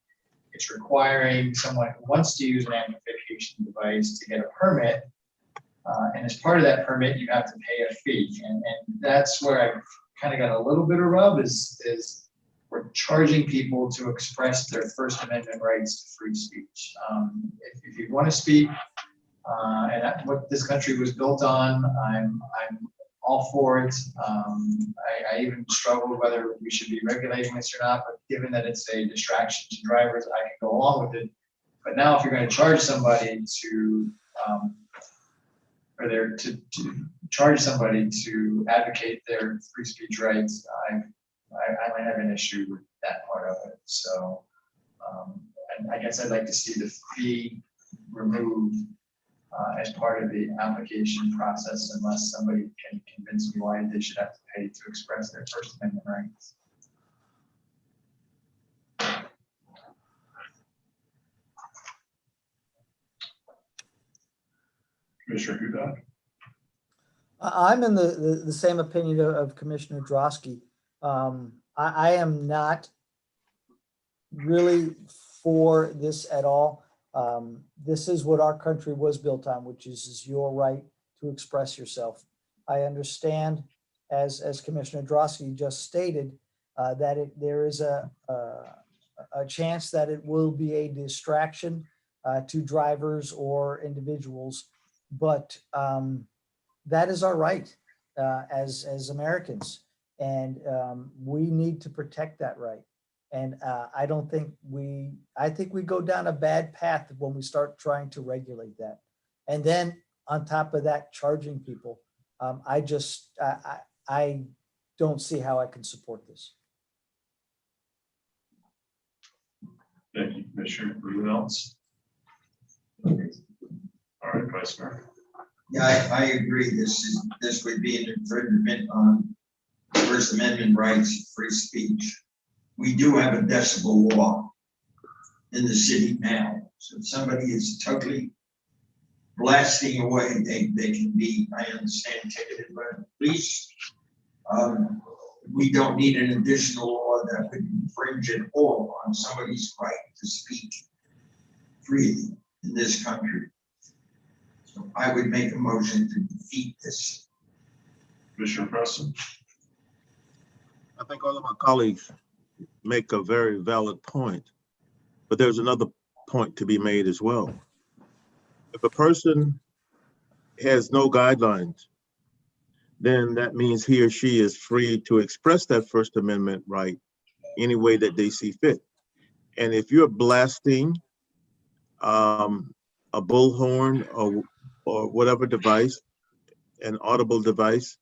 it's requiring someone who wants to use an amplification device to get a permit. And as part of that permit, you have to pay a fee. And that's where I kind of got a little bit of rub is we're charging people to express their First Amendment rights to free speech. If you want to speak, and that's what this country was built on, I'm all for it. I even struggled whether we should be regulating this or not, but given that it's a distraction to drivers, I can go along with it. But now if you're going to charge somebody to charge somebody to advocate their free speech rights, I might have an issue with that part of it. So and I guess I'd like to see the fee removed as part of the application process, unless somebody can convince me why they should have to pay to express their First Amendment rights. Commissioner Hudak? I'm in the same opinion of Commissioner Drosky. I am not really for this at all. This is what our country was built on, which is your right to express yourself. I understand, as Commissioner Drosky just stated, that there is a chance that it will be a distraction to drivers or individuals, but that is our right as Americans, and we need to protect that right. And I think we go down a bad path when we start trying to regulate that. And then on top of that, charging people. I don't see how I can support this. Thank you, Commissioner. Anyone else? All right, Vice Mayor. Yeah, I agree. This would be an infringement on First Amendment rights, free speech. We do have a decibel law in the city now. So if somebody is totally blasting away, they can be, I understand, ticketed by the police. We don't need an additional law that would infringe at all on somebody's right to speak freely in this country. So I would make a motion to defeat this. Commissioner Preston? I think all of my colleagues make a very valid point, but there's another point to be made as well. If a person has no guidelines, then that means he or she is free to express that First Amendment right any way that they see fit. And if you're blasting a bullhorn or whatever device, an audible device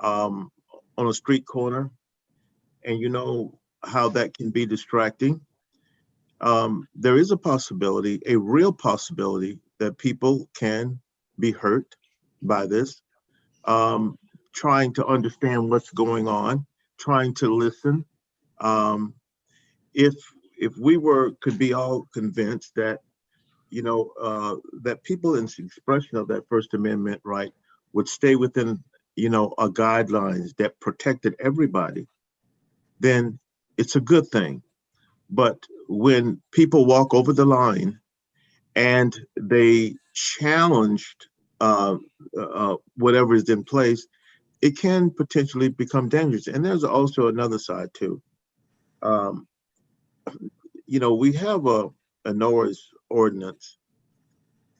on a street corner, and you know how that can be distracting, there is a possibility, a real possibility, that people can be hurt by this. Trying to understand what's going on, trying to listen. If we could be all convinced that, that people in expression of that First Amendment right would stay within, a guidelines that protected everybody, then it's a good thing. But when people walk over the line and they challenged whatever is in place, it can potentially become dangerous. And there's also another side too. We have a noise ordinance,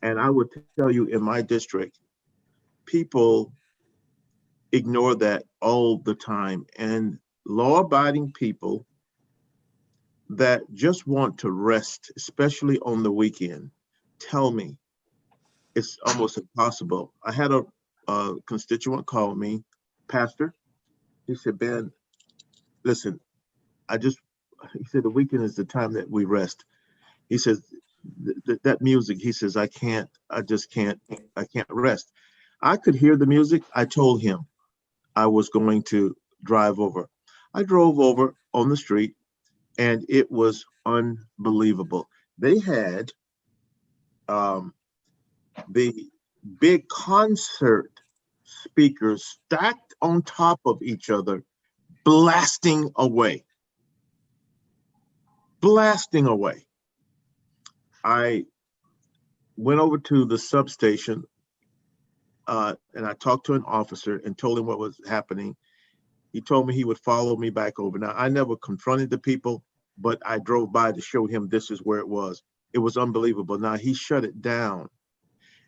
and I would tell you in my district, people ignore that all the time. And law-abiding people that just want to rest, especially on the weekend, tell me it's almost impossible. I had a constituent call me, pastor. He said, Ben, listen, he said, the weekend is the time that we rest. He says, that music, he says, I can't rest. I could hear the music. I told him I was going to drive over. I drove over on the street, and it was unbelievable. They had the big concert speakers stacked on top of each other, blasting away. I went over to the substation and I talked to an officer and told him what was happening. He told me he would follow me back over. Now, I never confronted the people, but I drove by to show him this is where it was. It was unbelievable. Now, he shut it down.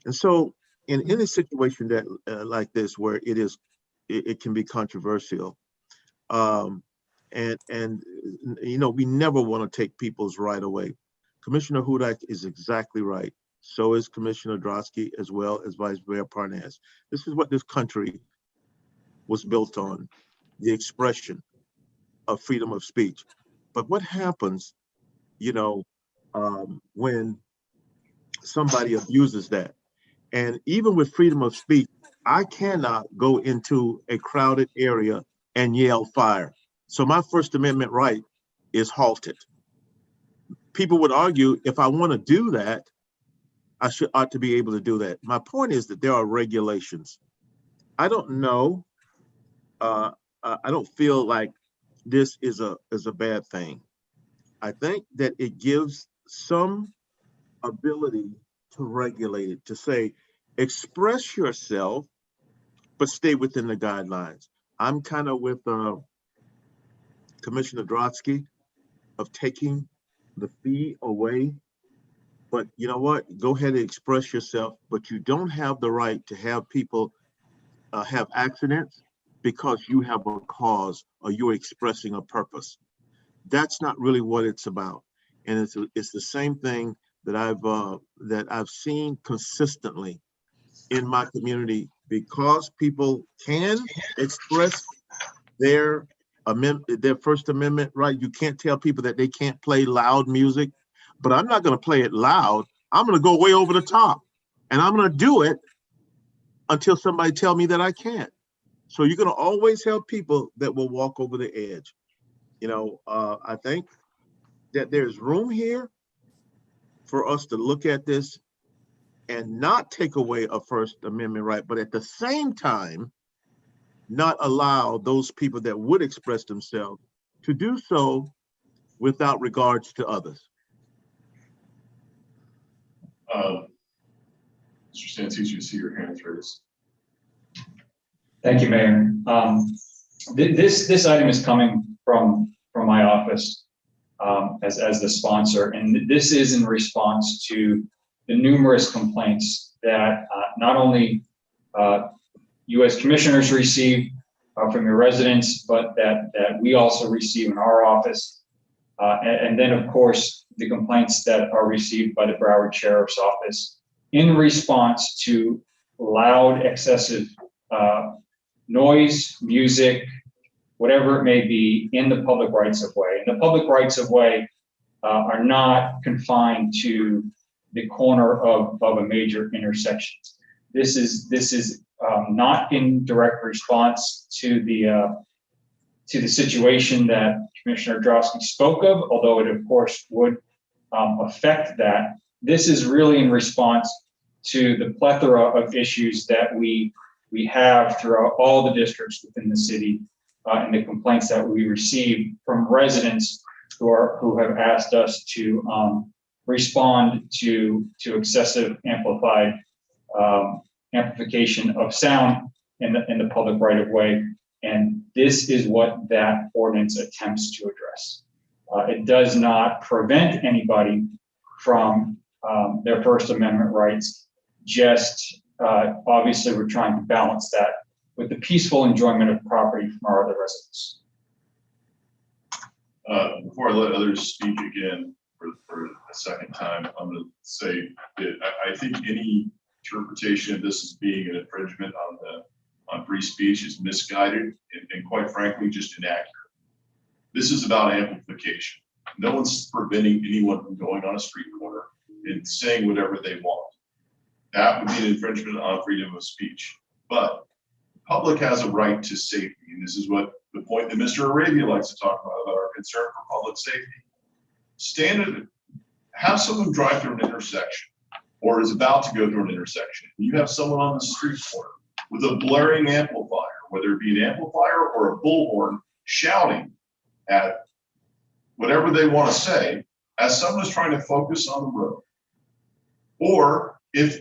And so in any situation that like this, where it can be controversial, and we never want to take people's right away. Commissioner Hudak is exactly right. So is Commissioner Drosky, as well as Vice Mayor Parnas. This is what this country was built on, the expression of freedom of speech. But what happens, when somebody abuses that? And even with freedom of speech, I cannot go into a crowded area and yell fire. So my First Amendment right is halted. People would argue, if I want to do that, I ought to be able to do that. My point is that there are regulations. I don't know. I don't feel like this is a bad thing. I think that it gives some ability to regulate it, to say, express yourself, but stay within the guidelines. I'm kind of with Commissioner Drotsky of taking the fee away. But you know what? Go ahead and express yourself, but you don't have the right to have people have accidents because you have a cause or you're expressing a purpose. That's not really what it's about. And it's the same thing that I've seen consistently in my community. Because people can express their First Amendment right. You can't tell people that they can't play loud music, but I'm not going to play it loud. I'm going to go way over the top, and I'm going to do it until somebody tell me that I can't. So you're going to always have people that will walk over the edge. You know, I think that there's room here for us to look at this and not take away a First Amendment right, but at the same time, not allow those people that would express themselves to do so without regards to others. Mr. Sanchez, you see your hands raised. Thank you, Mayor. This item is coming from my office as the sponsor, and this is in response to the numerous complaints that not only you as commissioners receive from your residents, but that we also receive in our office. And then, of course, the complaints that are received by the Broward Sheriff's Office in response to loud, excessive noise, music, whatever it may be, in the public rights of way. And the public rights of way are not confined to the corner of a major intersection. This is not in direct response to the situation that Commissioner Drosky spoke of, although it of course would affect that. This is really in response to the plethora of issues that we have throughout all the districts within the city, and the complaints that we receive from residents who have asked us to respond to excessive amplification of sound in the public right of way. And this is what that ordinance attempts to address. It does not prevent anybody from their First Amendment rights. Just obviously we're trying to balance that with the peaceful enjoyment of property from our other residents. Before I let others speak again for a second time, I'm going to say that I think any interpretation of this as being an infringement on free speech is misguided and quite frankly just inaccurate. This is about amplification. No one's preventing anyone from going on a street corner and saying whatever they want. That would be an infringement on freedom of speech. But the public has a right to safety, and this is what the point that Mr. Arabia likes to talk about our concern for public safety. Have someone drive through an intersection or is about to go through an intersection. You have someone on the street corner with a blaring amplifier, whether it be an amplifier or a bullhorn, shouting at whatever they want to say as someone is trying to focus on the road. Or if,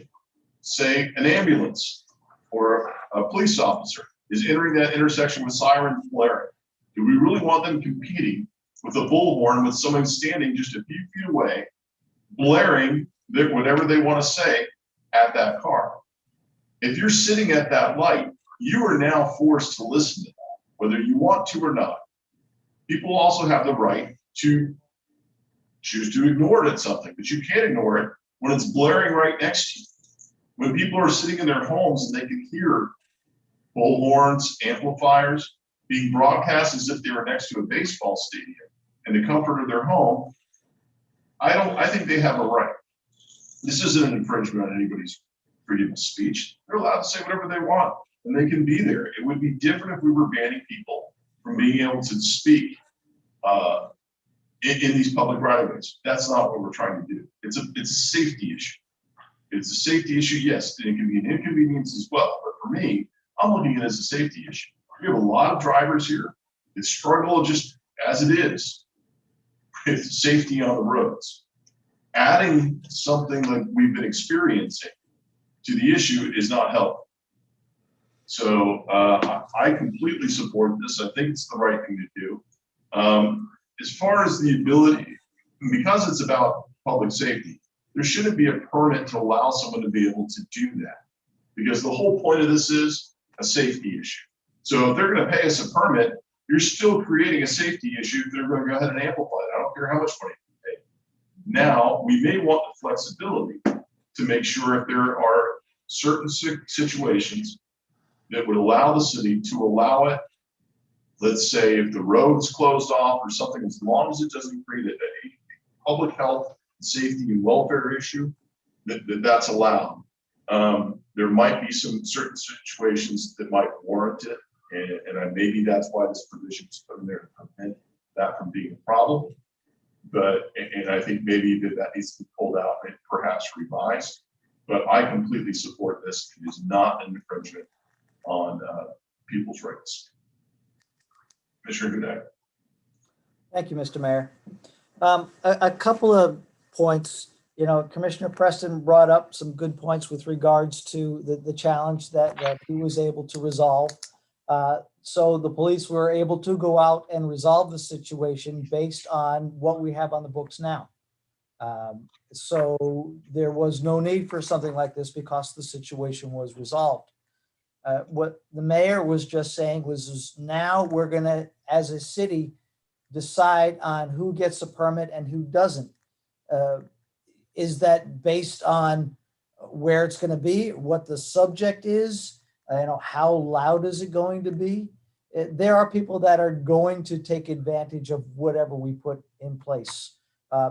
say, an ambulance or a police officer is entering that intersection with sirens blaring, do we really want them competing with a bullhorn with someone standing just a few feet away, blaring whatever they want to say at that car? If you're sitting at that light, you are now forced to listen to that, whether you want to or not. People also have the right to choose to ignore it at something, but you can't ignore it when it's blaring right next to you. When people are sitting in their homes and they can hear bullhorns, amplifiers being broadcast as if they were next to a baseball stadium in the comfort of their home, I think they have a right. This isn't an infringement on anybody's freedom of speech. They're allowed to say whatever they want, and they can be there. It would be different if we were banning people from being able to speak in these public right-of-ways. That's not what we're trying to do. It's a safety issue. It's a safety issue, yes, it can be an inconvenience as well, but for me, I'm looking at it as a safety issue. We have a lot of drivers here that struggle just as it is with safety on the roads. Adding something like we've been experiencing to the issue is not helpful. So I completely support this. I think it's the right thing to do. As far as the ability, because it's about public safety, there shouldn't be a permit to allow someone to be able to do that. Because the whole point of this is a safety issue. So if they're going to pay us a permit, you're still creating a safety issue. They're going to go ahead and amplify it. I don't care how much money you pay. Now, we may want the flexibility to make sure if there are certain situations that would allow the city to allow it. Let's say if the road's closed off or something, as long as it doesn't create a public health, safety, and welfare issue, that's allowed. There might be some certain situations that might warrant it, and maybe that's why this provision is put in there to prevent that from being a problem. But and I think maybe that needs to be pulled out and perhaps revised. But I completely support this. It is not an infringement on people's rights. Commissioner Goodell. Thank you, Mr. Mayor. A couple of points. You know, Commissioner Preston brought up some good points with regards to the challenge that he was able to resolve. So the police were able to go out and resolve the situation based on what we have on the books now. So there was no need for something like this because the situation was resolved. What the mayor was just saying was now we're going to, as a city, decide on who gets a permit and who doesn't. Is that based on where it's going to be, what the subject is, how loud is it going to be? There are people that are going to take advantage of whatever we put in place.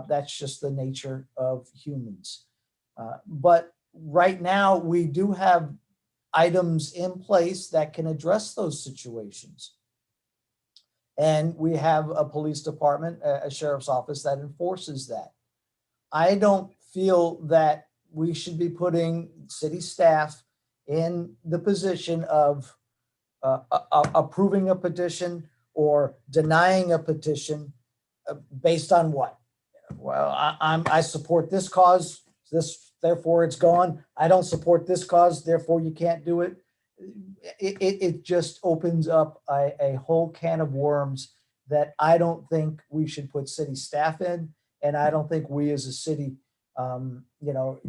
That's just the nature of humans. But right now we do have items in place that can address those situations. And we have a police department, a sheriff's office that enforces that. I don't feel that we should be putting city staff in the position of approving a petition or denying a petition based on what? Well, I support this cause, therefore it's gone. I don't support this cause, therefore you can't do it. It just opens up a whole can of worms that I don't think we should put city staff in. And I don't think we as a city,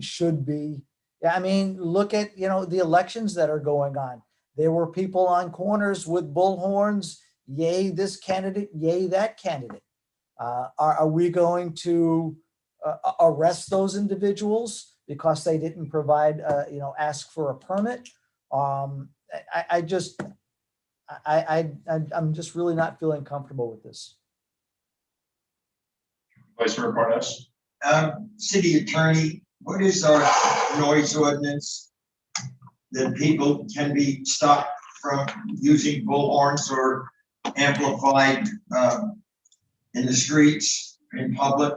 should be. I mean, look at, the elections that are going on. There were people on corners with bullhorns, yay this candidate, yay that candidate. Are we going to arrest those individuals because they didn't provide, ask for a permit? I'm just really not feeling comfortable with this. Vice Mayor Parnas. City attorney, what is our noise ordinance that people can be stopped from using bullhorns or amplified in the streets, in public?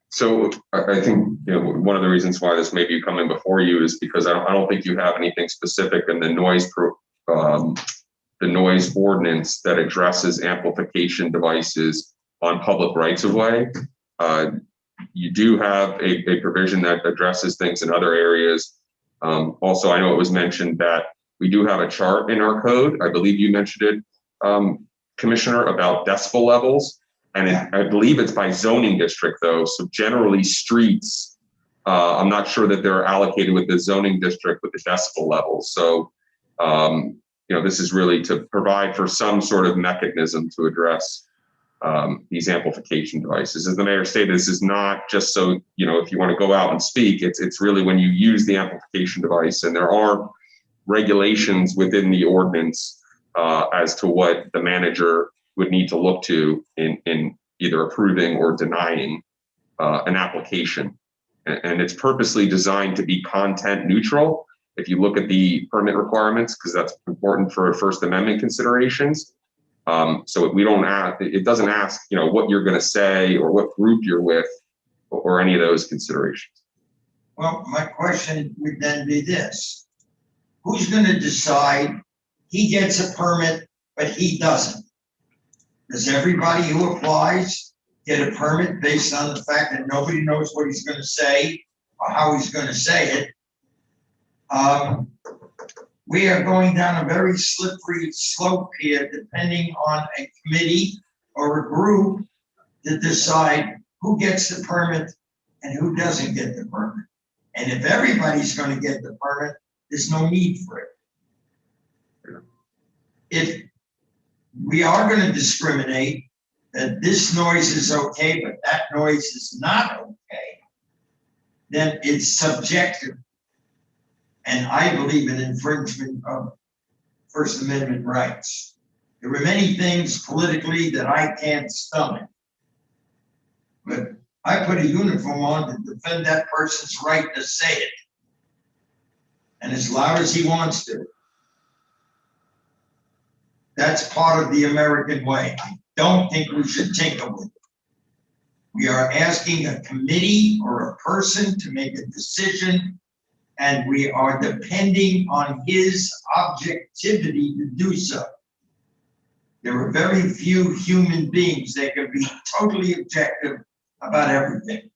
So I think one of the reasons why this may be coming before you is because I don't think you have anything specific in the noise ordinance that addresses amplification devices on public rights of way. You do have a provision that addresses things in other areas. Also, I know it was mentioned that we do have a chart in our code. I believe you mentioned it, Commissioner, about decibel levels. And I believe it's by zoning district though. So generally streets, I'm not sure that they're allocated with the zoning district with the decibel levels. So, this is really to provide for some sort of mechanism to address these amplification devices. As the mayor stated, this is not just so, if you want to go out and speak, it's really when you use the amplification device, and there are regulations within the ordinance as to what the manager would need to look to in either approving or denying an application. And it's purposely designed to be content neutral. If you look at the permit requirements, because that's important for First Amendment considerations. So it doesn't ask, what you're going to say or what group you're with or any of those considerations. Well, my question would then be this. Who's gonna decide he gets a permit, but he doesn't? Does everybody who applies get a permit based on the fact that nobody knows what he's gonna say or how he's gonna say it? We are going down a very slippery slope here, depending on a committee or a group to decide who gets the permit and who doesn't get the permit. And if everybody's gonna get the permit, there's no need for it. If we are gonna discriminate, that this noise is okay, but that noise is not okay, then it's subjective. And I believe in infringement of First Amendment rights. There are many things politically that I can't stomach. But I put a uniform on to defend that person's right to say it. And as loud as he wants to. That's part of the American way. I don't think we should tinker with it. We are asking a committee or a person to make a decision, and we are depending on his objectivity to do so. There are very few human beings that can be totally objective about everything.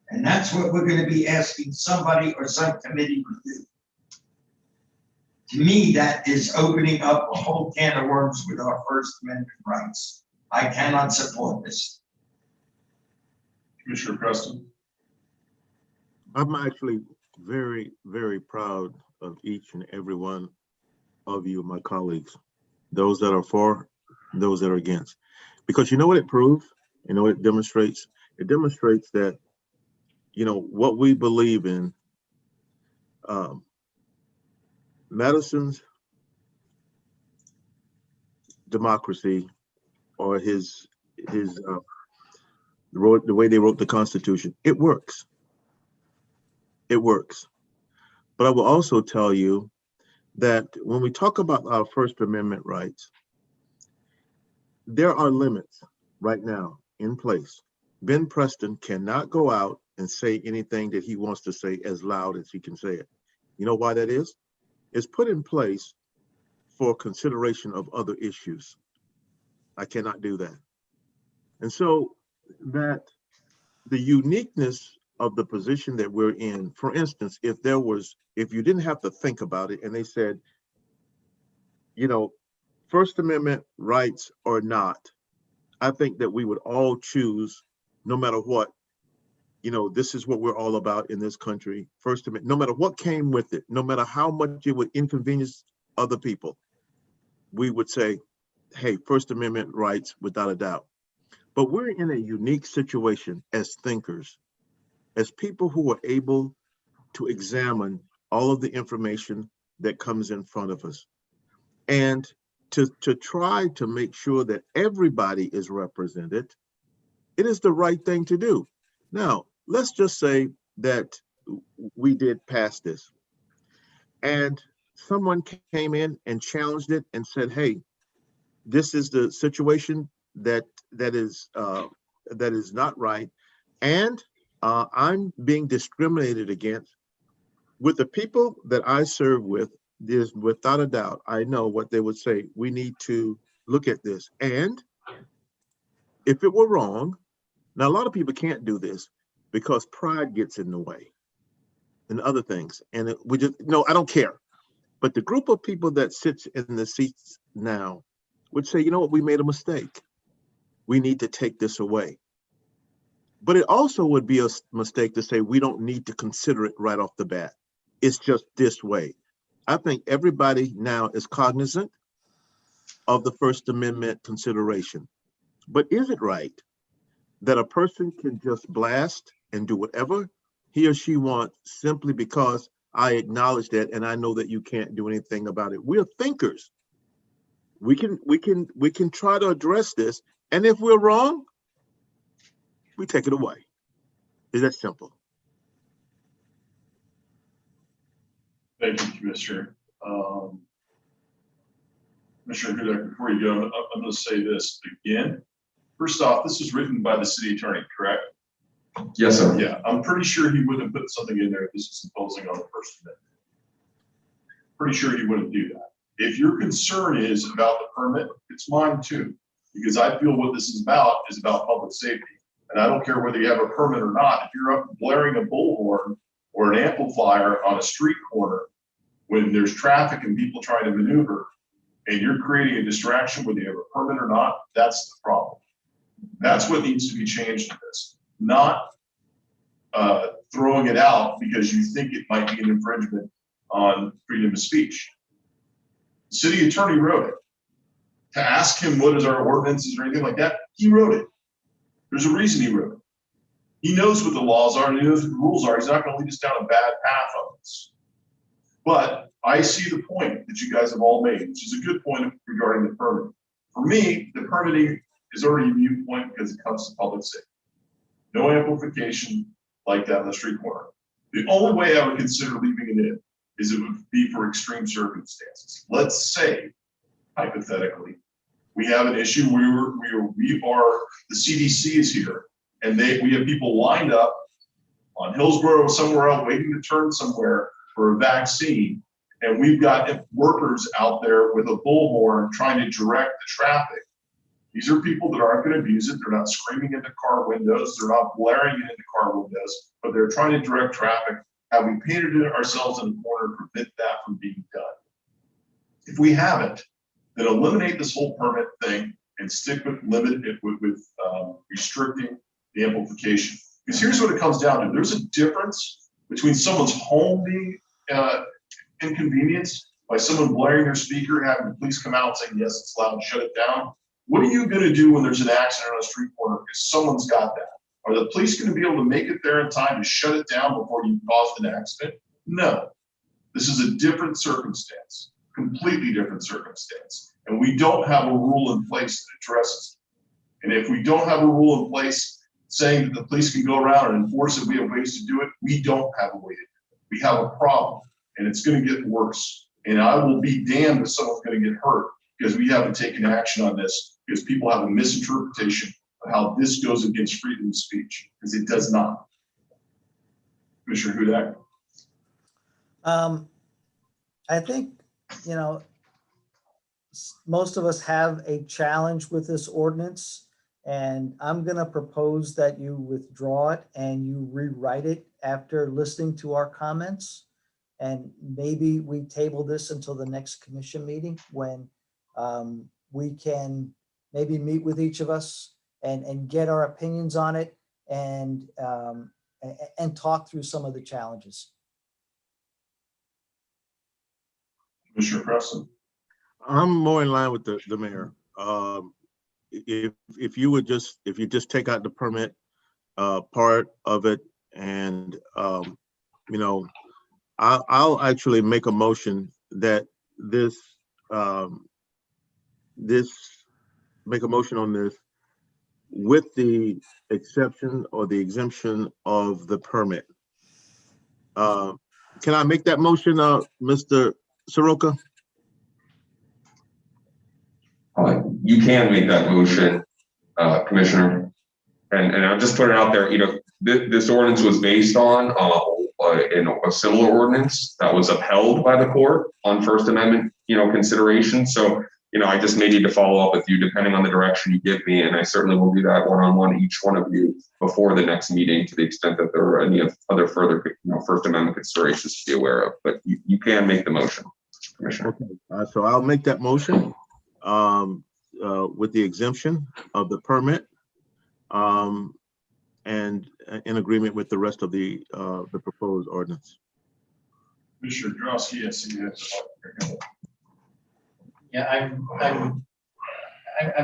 And that's what we're going to be asking somebody or some committee to do. To me, that is opening up a whole can of worms with our First Amendment rights. I cannot support this. Commissioner Preston. I'm actually very, very proud of each and every one of you, my colleagues, those that are for, those that are against. Because you know what it proves? You know what it demonstrates? It demonstrates that, you know, what we believe in, Madison's democracy, or the way they wrote the Constitution, it works. It works. But I will also tell you that when we talk about our First Amendment rights, there are limits right now in place. Ben Preston cannot go out and say anything that he wants to say as loud as he can say it. You know why that is? It's put in place for consideration of other issues. I cannot do that. And so that the uniqueness of the position that we're in, for instance, if you didn't have to think about it and they said, you know, First Amendment rights or not, I think that we would all choose, no matter what, you know, this is what we're all about in this country. First Amendment, no matter what came with it, no matter how much it would inconvenience other people, we would say, hey, First Amendment rights without a doubt. But we're in a unique situation as thinkers, as people who are able to examine all of the information that comes in front of us, and to try to make sure that everybody is represented. It is the right thing to do. Now, let's just say that we did pass this and someone came in and challenged it and said, hey, this is the situation that is not right, and I'm being discriminated against. With the people that I serve with, there's without a doubt, I know what they would say. We need to look at this. And if it were wrong, now a lot of people can't do this because pride gets in the way and other things. And we just, no, I don't care. But the group of people that sits in the seats now would say, you know what, we made a mistake. We need to take this away. But it also would be a mistake to say we don't need to consider it right off the bat. It's just this way. I think everybody now is cognizant of the First Amendment consideration. But is it right that a person can just blast and do whatever he or she wants simply because I acknowledge that and I know that you can't do anything about it? We're thinkers. We can try to address this, and if we're wrong, we take it away. Is that simple? Thank you, Commissioner. Commissioner Hudak, before you go, I'm going to say this again. First off, this was written by the city attorney, correct? Yes, sir. Yeah, I'm pretty sure he wouldn't have put something in there if this was imposing on the First Amendment. Pretty sure he wouldn't do that. If your concern is about the permit, it's mine too, because I feel what this is about public safety. And I don't care whether you have a permit or not. If you're up blaring a bullhorn or an amplifier on a street corner when there's traffic and people trying to maneuver, and you're creating a distraction whether you have a permit or not, that's the problem. That's what needs to be changed in this, not throwing it out because you think it might be an infringement on freedom of speech. The city attorney wrote it. To ask him what is our ordinances or anything like that, he wrote it. There's a reason he wrote it. He knows what the laws are and he knows what the rules are. He's not going to lead us down a bad path on this. But I see the point that you guys have all made, which is a good point regarding the permit. For me, the permitting is already a mute point because it comes to public safety. No amplification like that on the street corner. The only way I would consider leaving it in is it would be for extreme circumstances. Let's say, hypothetically, we have an issue where the CDC is here and we have people lined up on Hillsborough somewhere else waiting to turn somewhere for a vaccine. And we've got workers out there with a bullhorn trying to direct the traffic. These are people that aren't going to abuse it. They're not screaming into car windows. They're not blaring it into car windows, but they're trying to direct traffic. Have we painted ourselves in a corner to prevent that from being done? If we haven't, then eliminate this whole permit thing and stick with restricting the amplification. Because here's what it comes down to. There's a difference between someone's home being inconvenienced by someone blaring their speaker, having the police come out and saying, yes, it's loud, shut it down. What are you going to do when there's an accident on a street corner because someone's got that? Are the police going to be able to make it there in time to shut it down before you caused an accident? No. This is a different circumstance, completely different circumstance. And we don't have a rule in place that addresses it. And if we don't have a rule in place saying that the police can go around and enforce it, we have ways to do it, we don't have a way to do it. We have a problem and it's going to get worse. And I will be damned if someone's going to get hurt because we haven't taken action on this because people have a misinterpretation of how this goes against freedom of speech, because it does not. Commissioner Hudak. I think, most of us have a challenge with this ordinance, and I'm going to propose that you withdraw it and you rewrite it after listening to our comments. And maybe we table this until the next commission meeting when we can maybe meet with each of us and get our opinions on it and talk through some of the challenges. Commissioner Preston. I'm more in line with the mayor. If you just take out the permit part of it, and I'll actually make a motion that make a motion on this with the exception or the exemption of the permit. Can I make that motion, Mr. Soroka? You can make that motion, Commissioner. And I'll just put it out there, this ordinance was based on in a similar ordinance that was upheld by the court on First Amendment, consideration. So, I just may need to follow up with you depending on the direction you give me. And I certainly will do that one-on-one, each one of you before the next meeting to the extent that there are any other further, First Amendment considerations to be aware of. But you can make the motion, Commissioner. Okay, so I'll make that motion with the exemption of the permit and in agreement with the rest of the proposed ordinance. Commissioner Drosky, yes, you have. Yeah, I'm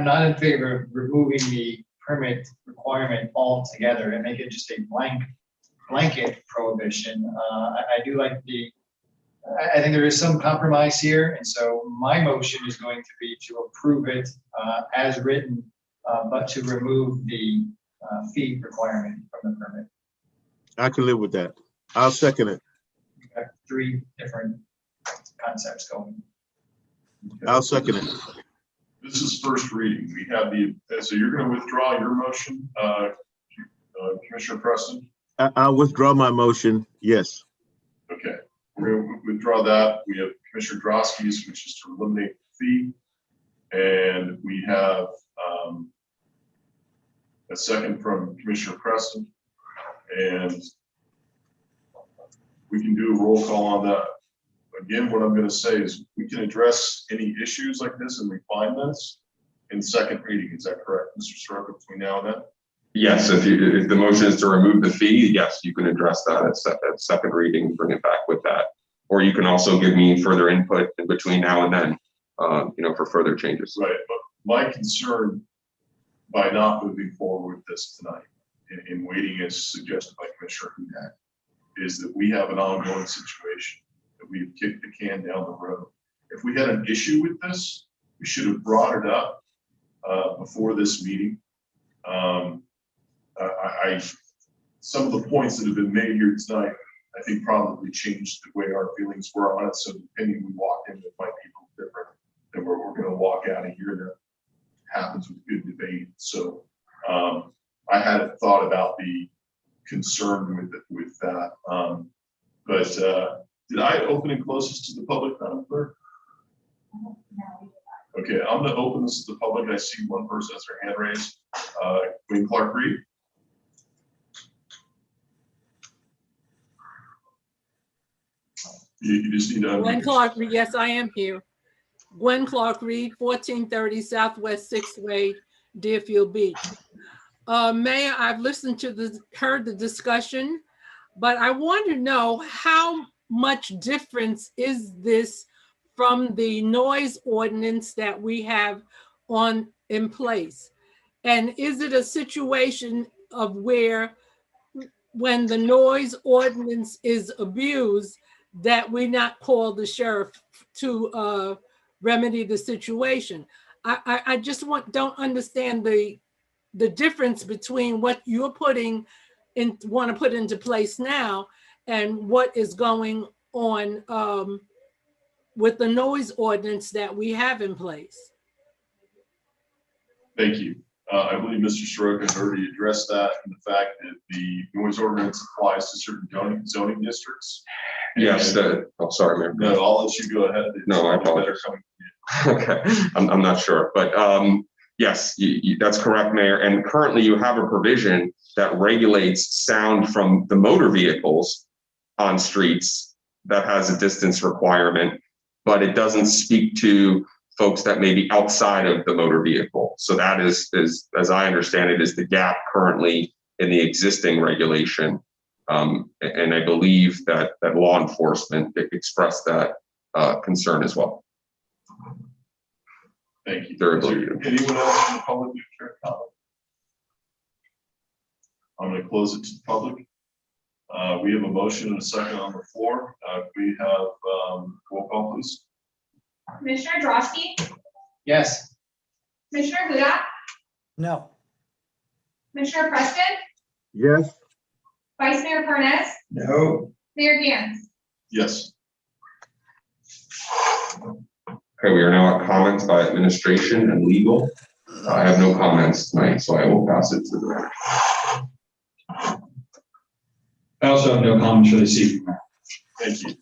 not in favor of removing the permit requirement altogether and make it just a blanket prohibition. I do like I think there is some compromise here, and so my motion is going to be to approve it as written, but to remove the fee requirement from the permit. I can live with that. I'll second it. We've got 3 different concepts going. I'll second it. This is first reading. We have so you're going to withdraw your motion, Commissioner Preston? I withdraw my motion. Yes. Okay, we're going to withdraw that. We have Commissioner Drosky's, which is to eliminate the fee. And we have a second from Commissioner Preston. And we can do a roll call on that. Again, what I'm going to say is we can address any issues like this and refine this in second reading. Is that correct, Mr. Soroka, between now and then? Yes, if the motion is to remove the fee, yes, you can address that at second reading, bring it back with that. Or you can also give me further input in between now and then, for further changes. Right, but my concern by not moving forward with this tonight in waiting as suggested by Commissioner Hudak is that we have an ongoing situation that we've kicked the can down the road. If we had an issue with this, we should have brought it up before this meeting. Some of the points that have been made here tonight, I think probably changed the way our feelings were on it. So the opinion we walked in with might be a little different than where we're going to walk out of here. That happens with good debate. So I hadn't thought about the concern with that. But did I open and close this to the public, Madam Clerk? Okay, I'm going to open this to the public. I see one person has their hand raised. Queen Clark Reed. You just need to unmute Gwen yourself. Clark Reed, yes, I am here. Gwen Clark Reed, 1430 Southwest 6th Way, Deerfield Beach. Mayor, I've heard the discussion, but I want to know how much difference is this from the noise ordinance that we have in place? And is it a situation of where when the noise ordinance is abused, that we not call the sheriff to remedy the situation? I just don't understand the difference between what you're want to put into place now and what is going on with the noise ordinance that we have in place. Thank you. I believe Mr. Soroka has already addressed that and the fact that the noise ordinance applies to certain zoning districts. Yes, sorry, Mayor. No, I'll let you go ahead. No, I It's probably better apologize. Okay, I'm not sure, but yes, that's correct, Mayor. And currently you have a provision that regulates sound from the motor vehicles on streets that has a distance requirement, but it doesn't speak to folks that may be outside of the motor vehicle. So that is, as I understand it, is the gap currently in the existing regulation. And I believe that law enforcement expressed that concern as well. Thank you. Their Is there ability. anyone else in the public who care to comment? I'm going to close it to the public. We have a motion and a second on the floor. We have roll call, please. Commissioner Drosky, Yes. Commissioner Hudak, No. Commissioner Preston, Yes. Vice Mayor Parnas, No. Mayor Gans. Yes. Okay, we are now at comments by administration and legal. I have no comments tonight, so I will pass it to the director. I also have no comments for this evening, Mayor. Thank you.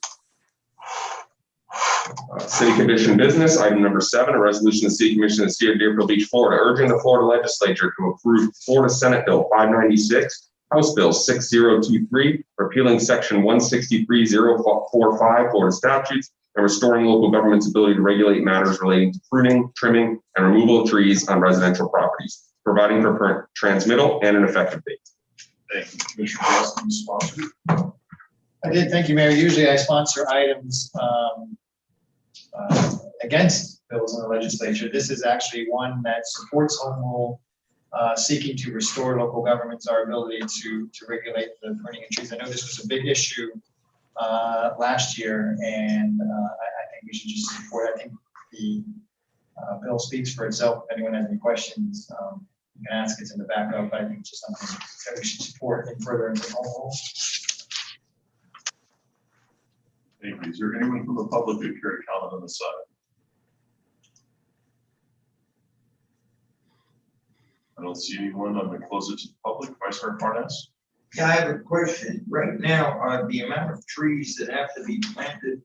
City Commission business, item number 7, a resolution of the City Commission of the City of Deerfield Beach, Florida, urging the Florida Legislature to approve Florida Senate Bill 596, House Bill 6023, repealing Section 163045 Florida statutes and restoring local government's ability to regulate matters relating to pruning, trimming, and removal of trees on residential properties, providing for current transmittal and an effective date. Thank you. Commissioner Drosky, you sponsored it. I did, thank you, Mayor. Usually I sponsor items against bills in the legislature. This is actually one that supports home rule, seeking to restore local governments our ability to regulate the pruning of trees. I know this was a big issue last year, and I think we should just support. I think the bill speaks for itself. If anyone has any questions, you can ask. It's in the backup. I think it's just something that we should support and further into home rule. Thank you. Is there anyone from the public who care to comment on this side? I don't see anyone. I'm gonna close it to the public. Vice Mayor Parnas? Yeah, I have a question. Right now, the amount of trees that have to be planted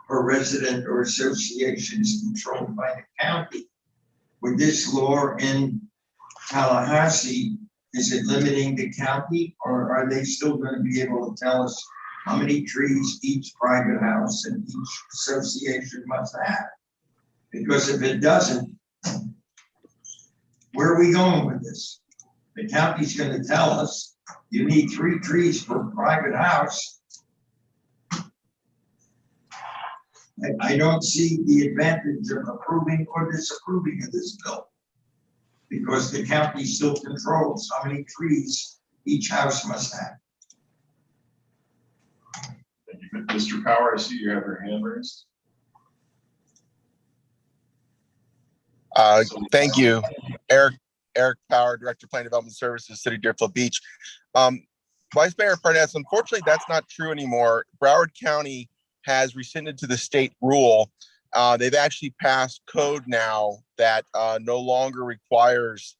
per resident or association is controlled by the county. With this law in Tallahassee, is it limiting the county, or are they still going to be able to tell us how many trees each private house and each association must have? Because if it doesn't, where are we going with this? The county's going to tell us you need 3 trees per private house. I don't see the advantage of approving or disapproving of this bill, because the county still controls how many trees each house must have. Thank you. Mr. Power, I see you have your hand raised. Thank you. Eric Power, Director of Planning Development Services, City of Deerfield Beach. Vice Mayor Parnas, unfortunately, that's not true anymore. Broward County has rescinded to the state rule. They've actually passed code now that no longer requires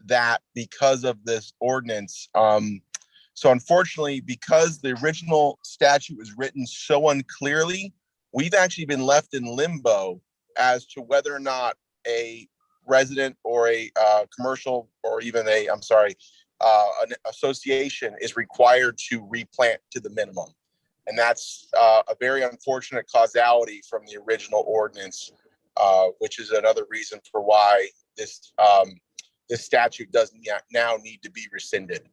that because of this ordinance. So unfortunately, because the original statute was written so unclearly, we've actually been left in limbo as to whether or not a resident or a commercial or even an association is required to replant to the minimum. And that's a very unfortunate causality from the original ordinance, which is another reason for why this statute does now need to be rescinded.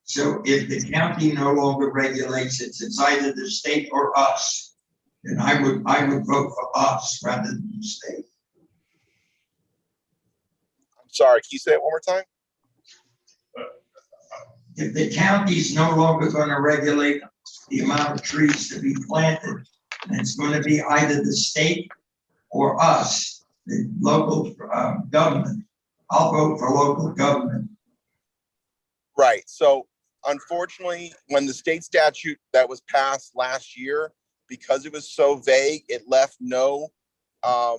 So if the county no longer regulates it, it's either the state or us. And I would vote for us rather than the state. I'm sorry, can you say it one more time? If the county's no longer going to regulate the amount of trees to be planted, and it's going to be either the state or us, the local government, I'll vote for local government. Right. So unfortunately, when the state statute that was passed last year, because it was so vague, it left no a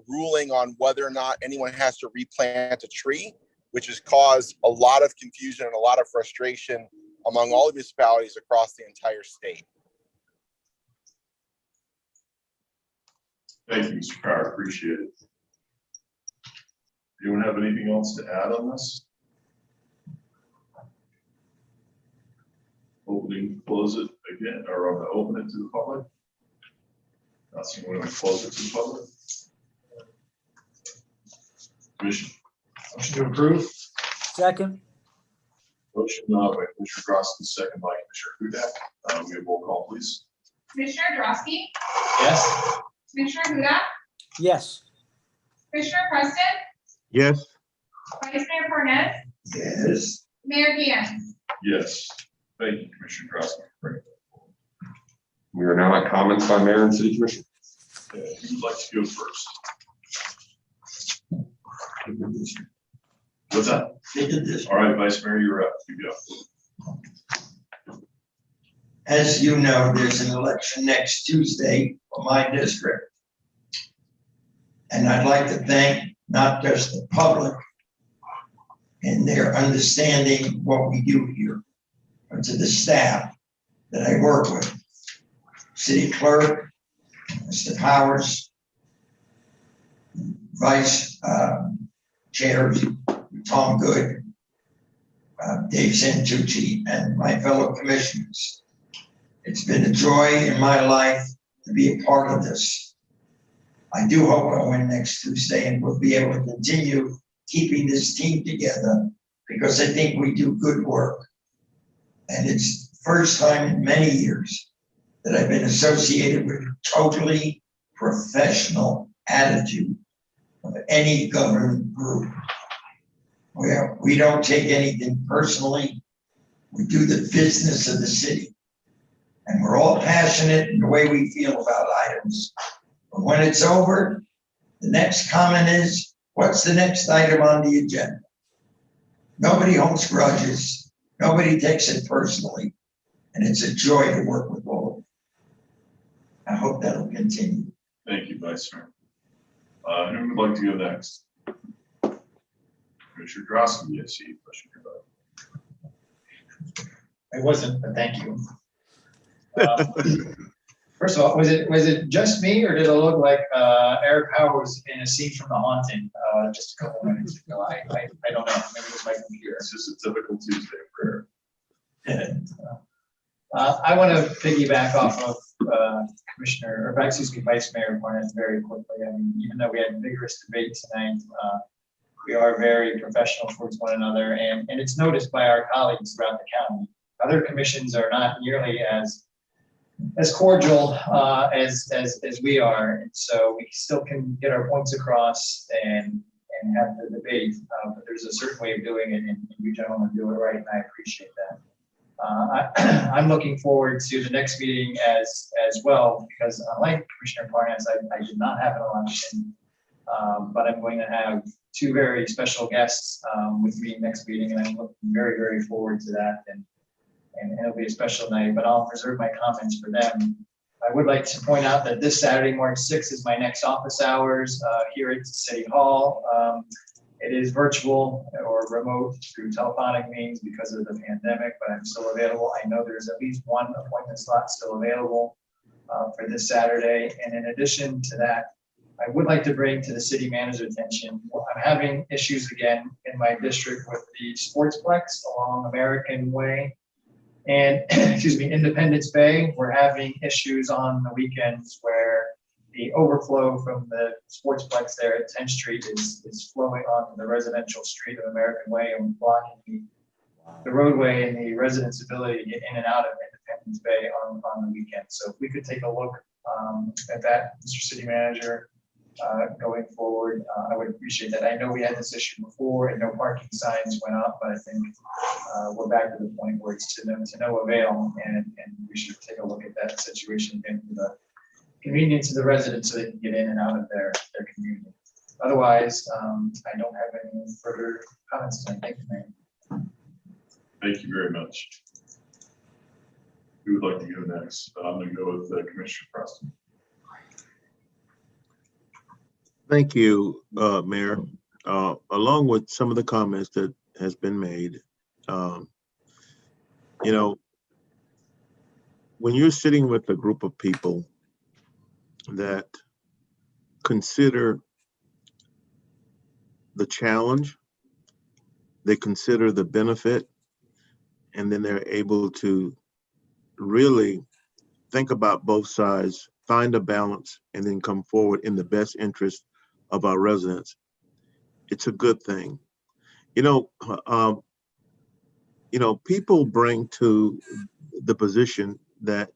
ruling on whether or not anyone has to replant a tree, which has caused a lot of confusion and a lot of frustration among all the municipalities across the entire state. Thank you, Mr. Power. Appreciate it. Anyone have anything else to add on this? Opening, close it again, or open it to the public? Not seeing when we close it to the public. Commission. Motion to approve. Second. Motion by Commissioner Drosky, second by Commissioner Hudak. We have roll call, please. Commissioner Drosky, Yes. Commissioner Hudak, Yes. Commissioner Preston, Yes. Vice Mayor Parnas, Yes. Mayor Giant. Yes. Thank you, Commissioner Drosky. We are now at comments by mayor and city commission. Who would like to go first? What's that? All right, Vice Mayor, you're up. You go. As you know, there's an election next Tuesday for my district. And I'd like to thank not just the public and their understanding what we do here, but to the staff that I work with. City Clerk, Mr. Powers, Vice Chair Tom Good, Dave Santucci, and my fellow commissioners. It's been a joy in my life to be a part of this. I do hope I win next Tuesday and we'll be able to continue keeping this team together because I think we do good work. And it's the first time in many years that I've been associated with a totally professional attitude of any government group, where we don't take anything personally. We do the business of the city. And we're all passionate in the way we feel about items. But when it's over, the next comment is, what's the next item on the agenda? Nobody holds grudges. Nobody takes it personally. And it's a joy to work with all of you. I hope that'll continue. Thank you, Vice Mayor. Who would like to go next? Commissioner Drosky, I see you pushing your button. I wasn't, but thank you. First of all, was it just me, or did it look like Eric Powers was in a scene from The Haunting just a couple minutes ago? I don't know. Maybe it was my computer. It's just a typical Tuesday prayer. I want to piggyback off of Vice Mayor Barnett very quickly. I mean, even though we had vigorous debate tonight, we are very professional towards one another, and it's noticed by our colleagues throughout the county. Other commissions are not nearly as cordial as we are, and so we still can get our points across and have the debate. But there's a certain way of doing it, and you gentlemen do it right, and I appreciate that. I'm looking forward to the next meeting as well, because unlike Commissioner Parnas, I did not have an election, but I'm going to have two very special guests with me next meeting, and I'm looking very, very forward to that. And it'll be a special night, but I'll reserve my comments for them. I would like to point out that this Saturday, March 6th, is my next office hours here at City Hall. It is virtual or remote through telephonic means because of the pandemic, but I'm still available. I know there's at least one appointment slot still available for this Saturday. And in addition to that, I would like to bring to the city manager's attention, I'm having issues again in my district with the Sportsplex along American Way and excuse me, Independence Bay. We're having issues on the weekends where the overflow from the Sportsplex there at 10th Street is flowing onto the residential street of American Way and blocking the roadway and the residents' ability to get in and out of Independence Bay on the weekend. So if we could take a look at that, Mr. City Manager, going forward, I would appreciate that. I know we had this issue before and no parking signs went up, but I think we're back to the point where it's to no avail, and we should take a look at that situation again for the convenience of the residents so they can get in and out of their community. Otherwise, I don't have any further comments tonight. Thank you, Mayor. Thank you very much. Who would like to go next? I'm going to go with Commissioner Preston. Thank you, Mayor. Along with some of the comments that has been made, you know, when you're sitting with a group of people that consider the challenge, they consider the benefit, and then they're able to really think about both sides, find a balance, and then come forward in the best interest of our residents. It's a good thing. People bring to the position that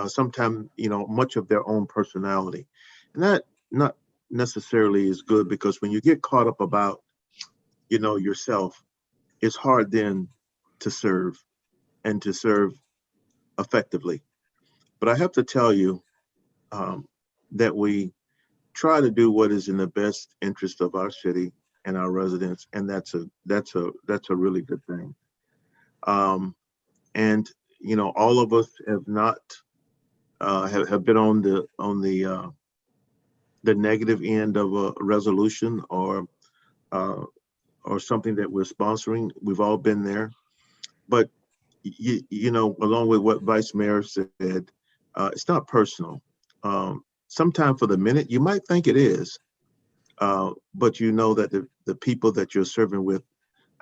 sometimes, much of their own personality, and that not necessarily is good, because when you get caught up about, yourself, it's hard then to serve and to serve effectively. But I have to tell you that we try to do what is in the best interest of our city and our residents, and that's a really good thing. And all of us have not have been on the negative end of a resolution or something that we're sponsoring. We've all been there, but along with what Vice Mayor said, it's not personal. Sometime for the minute, you might think it is, but you know that the people that you're serving with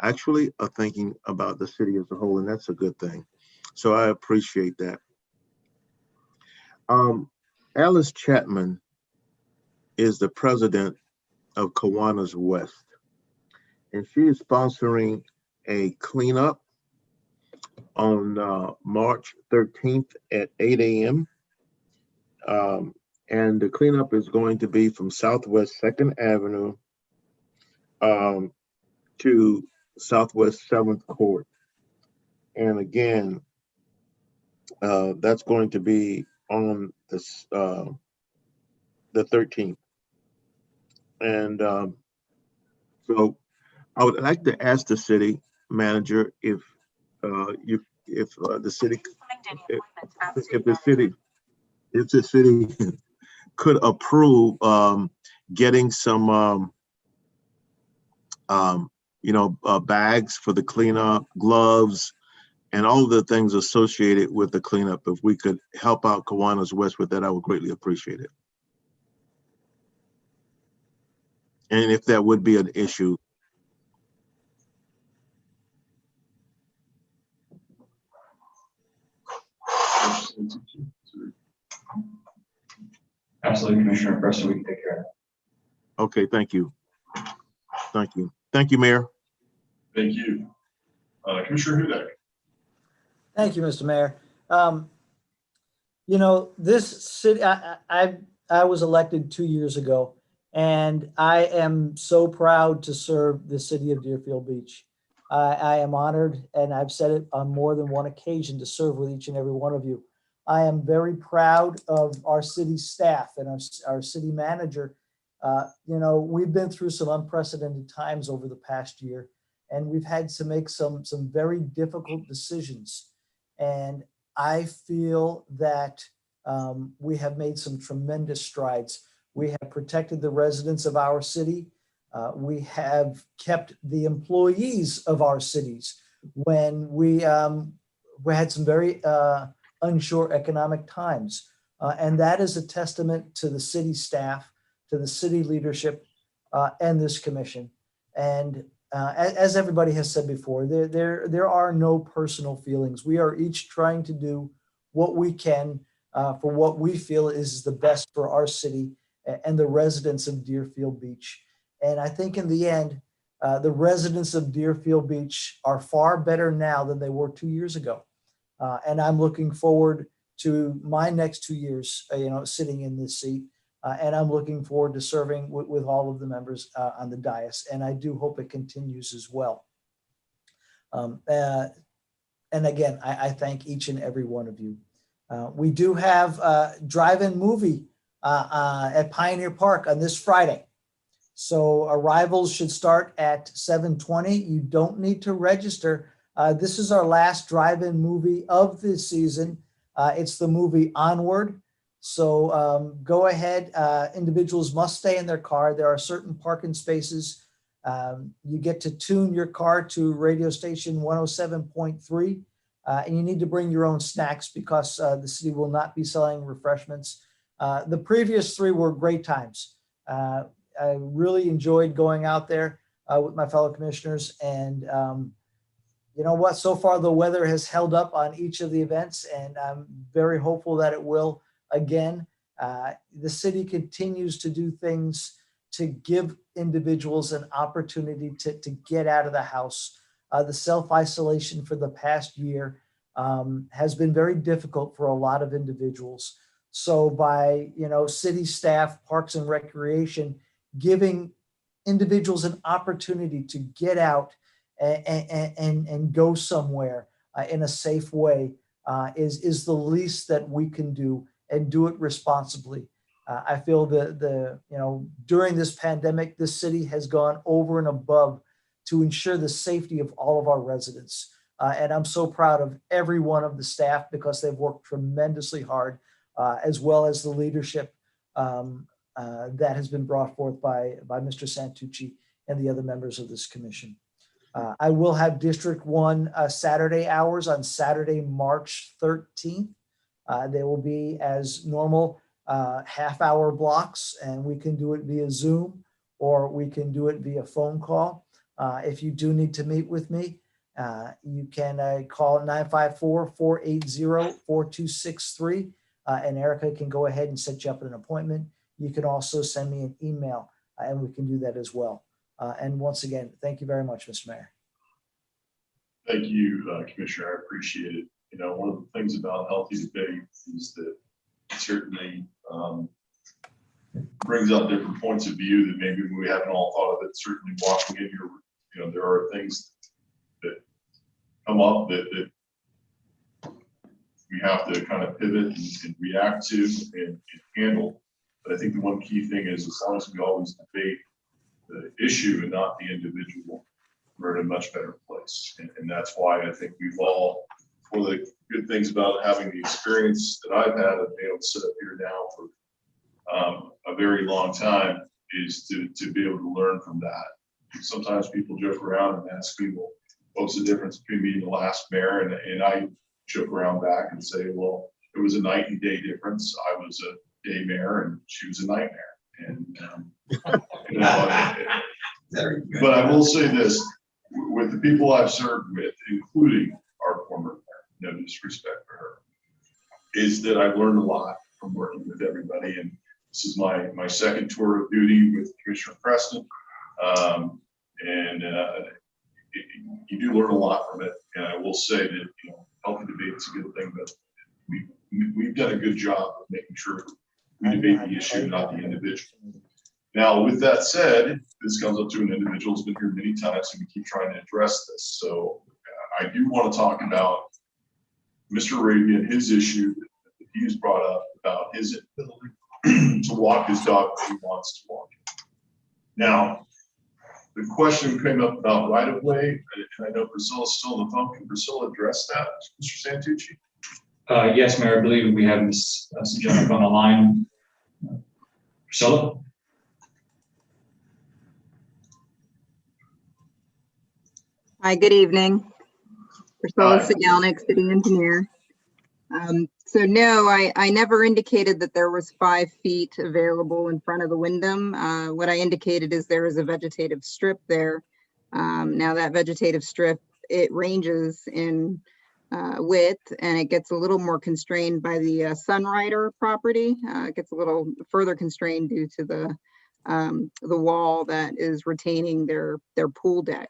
actually are thinking about the city as a whole, and that's a good thing. So I appreciate that. Alice Chapman is the president of Kiwanis West, and she is sponsoring a cleanup on March 13th at 8 a.m. And the cleanup is going to be from Southwest 2nd Avenue to Southwest 7th Court. And again, that's going to be on the 13th. And so I would like to ask the city manager if the city could approve getting some bags for the cleanup, gloves, and all of the things associated with the cleanup. If we could help out Kiwanis West with that, I would greatly appreciate it. And if that would be an issue. Absolutely, Commissioner Preston, we can take care of that. Okay, thank you. Thank you. Thank you, Mayor. Thank you. Commissioner Hudak. Thank you, Mr. Mayor. This city, I was elected 2 years ago, and I am so proud to serve the city of Deerfield Beach. I am honored, and I've said it on more than one occasion, to serve with each and every one of you. I am very proud of our city staff and our city manager. We've been through some unprecedented times over the past year, and we've had to make some very difficult decisions. And I feel that we have made some tremendous strides. We have protected the residents of our city. We have kept the employees of our cities when we had some very unsure economic times. And that is a testament to the city staff, to the city leadership, and this commission. And as everybody has said before, there are no personal feelings. We are each trying to do what we can for what we feel is the best for our city and the residents of Deerfield Beach. And I think in the end, the residents of Deerfield Beach are far better now than they were 2 years ago. And I'm looking forward to my next 2 years, sitting in this seat. And I'm looking forward to serving with all of the members on the dais. And I do hope it continues as well. And again, I thank each and every one of you. We do have a drive-in movie at Pioneer Park on this Friday. So arrivals should start at 7:20. You don't need to register. This is our last drive-in movie of this season. It's the movie Onward. So go ahead. Individuals must stay in their car. There are certain parking spaces. You get to tune your car to radio station 107.3. And you need to bring your own snacks because the city will not be selling refreshments. The previous 3 were great times. I really enjoyed going out there with my fellow commissioners. And you know what? So far, the weather has held up on each of the events, and I'm very hopeful that it will again. The city continues to do things to give individuals an opportunity to get out of the house. The self-isolation for the past year has been very difficult for a lot of individuals. So by, city staff, Parks and Recreation, giving individuals an opportunity to get out and go somewhere in a safe way is the least that we can do, and do it responsibly. I feel that during this pandemic, this city has gone over and above to ensure the safety of all of our residents. And I'm so proud of every one of the staff because they've worked tremendously hard, as well as the leadership that has been brought forth by Mr. Santucci and the other members of this commission. I will have District 1 Saturday hours on Saturday, March 13th. They will be as normal half-hour blocks, and we can do it via Zoom or we can do it via phone call. If you do need to meet with me, you can call 954-480-4263, and Erica can go ahead and set you up an appointment. You can also send me an email, and we can do that as well. And once again, thank you very much, Mr. Mayor. Thank you, Commissioner. I appreciate it. One of the things about healthy debate is that it certainly brings up different points of view that maybe we haven't all thought of. It certainly walking in here, there are things that come up that we have to kind of pivot and react to and handle. But I think the one key thing is, as long as we always debate the issue and not the individual, we're in a much better place. And that's why I think we've all, one of the good things about having the experience that I've had of being able to sit up here now for a very long time is to be able to learn from that sometimes people joke around and ask me, well, what's the difference between me and the last mayor? And I joke around back and say, well, it was a night and day difference. I was a day mayor and she was a night mayor. And, you know, Very good. but I will say this, with the people I've served with, including our former mayor, no disrespect for her, is that I've learned a lot from working with everybody. And this is my second tour of duty with Commissioner Preston. You do learn a lot from it. And I will say that, you know, healthy debate is a good thing, but we've done a good job of making sure we debate the issue, not the individual. Now, with that said, this comes up to an individual who's been here many times, and we keep trying to address this. So I do want to talk about Mr. Arabia and his issue that he's brought up about his ability to walk his dog when he wants to walk. Now, the question came up about right of way, and I know Priscilla's still on the phone. Can Priscilla address that, Mr. Santucci? Yes, Mayor, I believe we have Ms. Sejonic on the line. Priscilla? Hi, good evening. Priscilla Hi. Sejonic, city engineer. So no, I never indicated that there was 5 feet available in front of the Wyndham. What I indicated is there is a vegetative strip there. Now that vegetative strip, it ranges in width, and it gets a little more constrained by the Sunrider property. It gets a little further constrained due to the wall that is retaining their pool deck.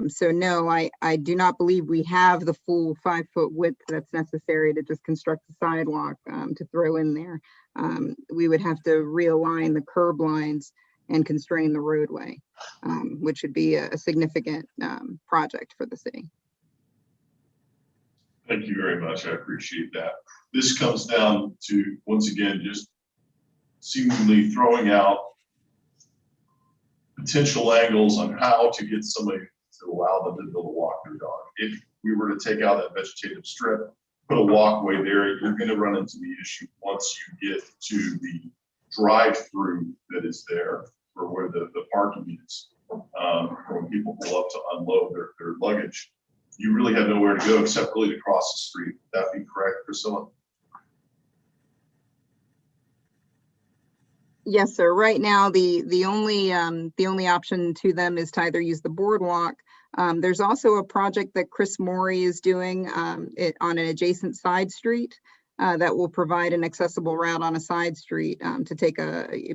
So no, I do not believe we have the full 5-foot width that's necessary to just construct the sidewalk to throw in there. We would have to realign the curb lines and constrain the roadway, which would be a significant project for the city. Thank you very much. I appreciate that. This comes down to, once again, just seemingly throwing out potential angles on how to get somebody to allow them to be able to walk their dog. If we were to take out that vegetative strip, put a walkway there, you're going to run into the issue once you get to the drive-through that is there, or where the parking is, when people pull up to unload their luggage. You really have nowhere to go except really to cross the street. Would that be correct, Priscilla? Yes, sir. Right now, the only option to them is to either use the boardwalk. There's also a project that Chris Morey is doing on an adjacent side street that will provide an accessible route on a side street to take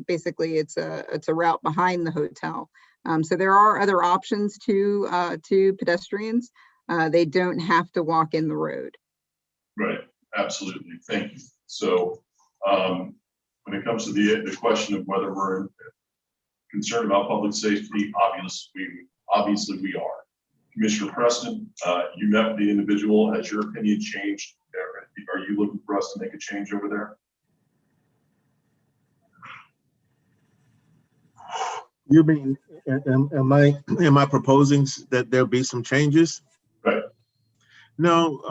basically it's a route behind the hotel. So there are other options to pedestrians. They don't have to walk in the road. Right, absolutely. Thank you. So when it comes to the question of whether we're concerned about public safety, obviously we are. Commissioner Preston, you met with the individual. Has your opinion changed? Are you looking for us to make a change over there? You mean, am I proposing that there be some changes? Right. No,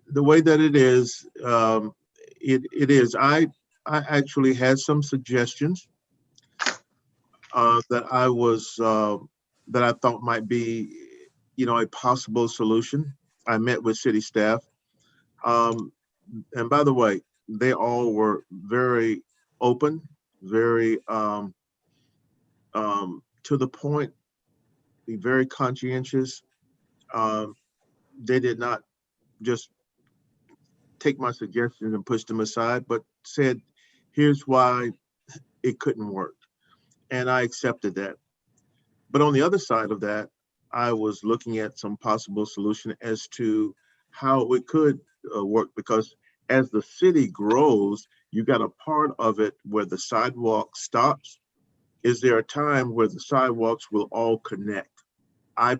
the way that it is, it is. I actually had some suggestions that I thought might be, a possible solution. I met with city staff, and by the way, they all were very open, very to the point, be very conscientious. They did not just take my suggestions and push them aside, but said, here's why it couldn't work. And I accepted that. But on the other side of that, I was looking at some possible solution as to how it could work, because as the city grows, you got a part of it where the sidewalk stops. Is there a time where the sidewalks will all connect? I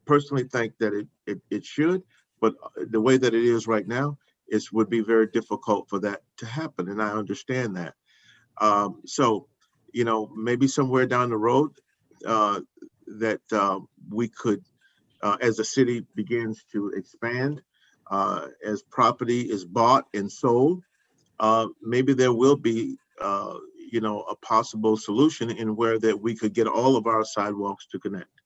personally think that it should, but the way that it is right now, it would be very difficult for that to happen, and I understand that. So, maybe somewhere down the road that we could, as the city begins to expand, as property is bought and sold, maybe there will be, you know, a possible solution in where that we could get all of our sidewalks to connect.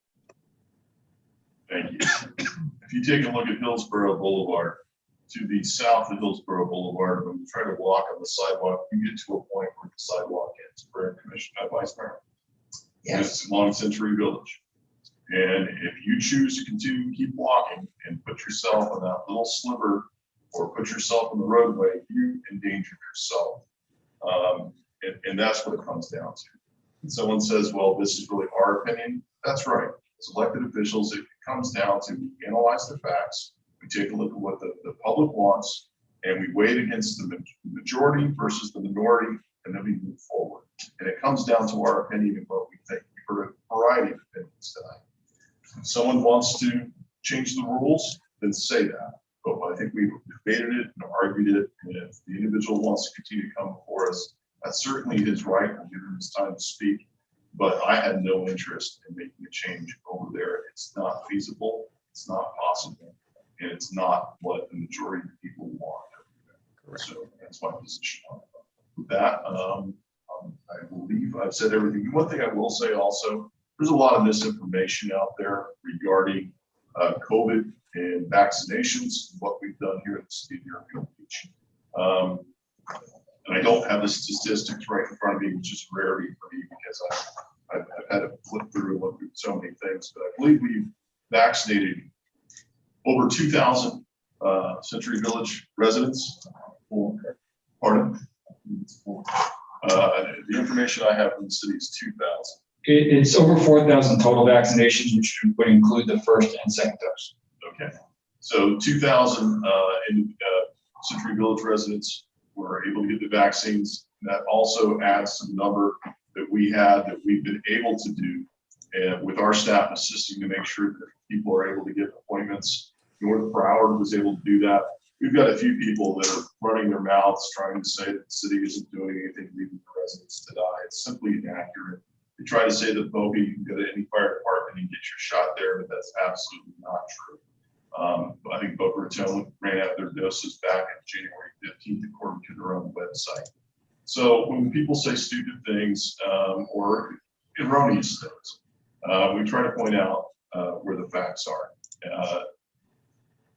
Thank you. If you take a look at Hillsborough Boulevard, to the south of Hillsborough Boulevard, when you try to walk on the sidewalk, you get to a point where the sidewalk ends, where Commissioner Vice Mayor. Yes, along Century Village. And if you choose to continue to keep walking and put yourself in that little sliver or put yourself in the roadway, you endanger yourself. And that's what it comes down to. And someone says, well, this is really our opinion. That's right. As elected officials, it comes down to we analyze the facts, we take a look at what the public wants, and we weigh it against the majority versus the minority, and then we move forward. And it comes down to our opinion and what we think. We've heard a variety of opinions tonight. If someone wants to change the rules, then say that. But I think we've debated it and argued it, and if the individual wants to continue to come before us, that's certainly his right. We'll give him his time to speak. But I had no interest in making a change over there. It's not feasible, it's not possible, and it's not what the majority of people want. Correct. So that's my position on it. With that, I believe I've said everything. One thing I will say also, there's a lot of misinformation out there regarding COVID and vaccinations, what we've done here at the city of Deerfield Beach. And I don't have the statistics right in front of me, which is a rarity for me because I've had to flip through and look through so many things, but I believe we've vaccinated over 2,000 Century Village residents. Pardon? The information I have from the city is 2,000. It's over 4,000 total vaccinations, which would include the first and second dose. Okay, so 2,000 Century Village residents were able to get the vaccines. That also adds to the number that we've been able to do, and with our staff assisting to make sure that people are able to get appointments. North Broward was able to do that. We've got a few people that are running their mouths trying to say that the city isn't doing anything, leaving the residents to die. It's simply inaccurate. They try to say that, Bobby, you can go to any fire department and get your shot there, but that's absolutely not true. I think Boca Raton ran out their doses back on January 15th, according to their own website. So when people say stupid things or erroneous things, we try to point out where the facts are.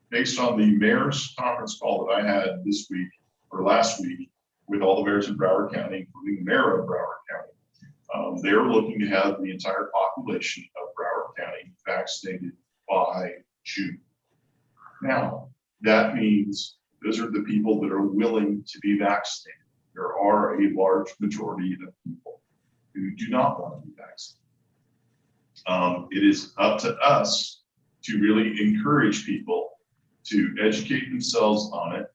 Based on the mayor's conference call that I had this week or last week with all the mayors in Broward County, including the mayor of Broward County, they're looking to have the entire population of Broward County vaccinated by June. Now, that means those are the people that are willing to be vaccinated. There are a large majority of people who do not want to be vaccinated. It is up to us to really encourage people to educate themselves on it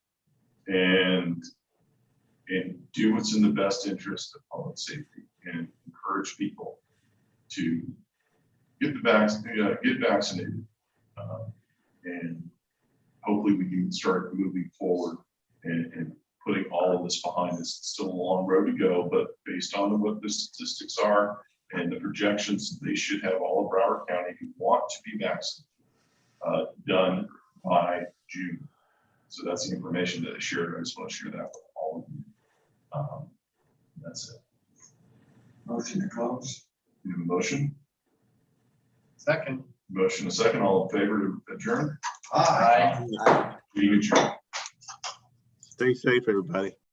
and do what's in the best interest of public safety and encourage people to get vaccinated. And hopefully we can start moving forward and putting all of this behind us. It's still a long road to go, but based on what the statistics are and the projections, they should have all of Broward County who want to be vaccinated done by June. So that's the information that I shared. I just want to share that with all of you. That's it. Motion to close. You have a motion? Second. Motion a second. All in favor to adjourn? Aye. Meeting adjourned. Stay safe, everybody.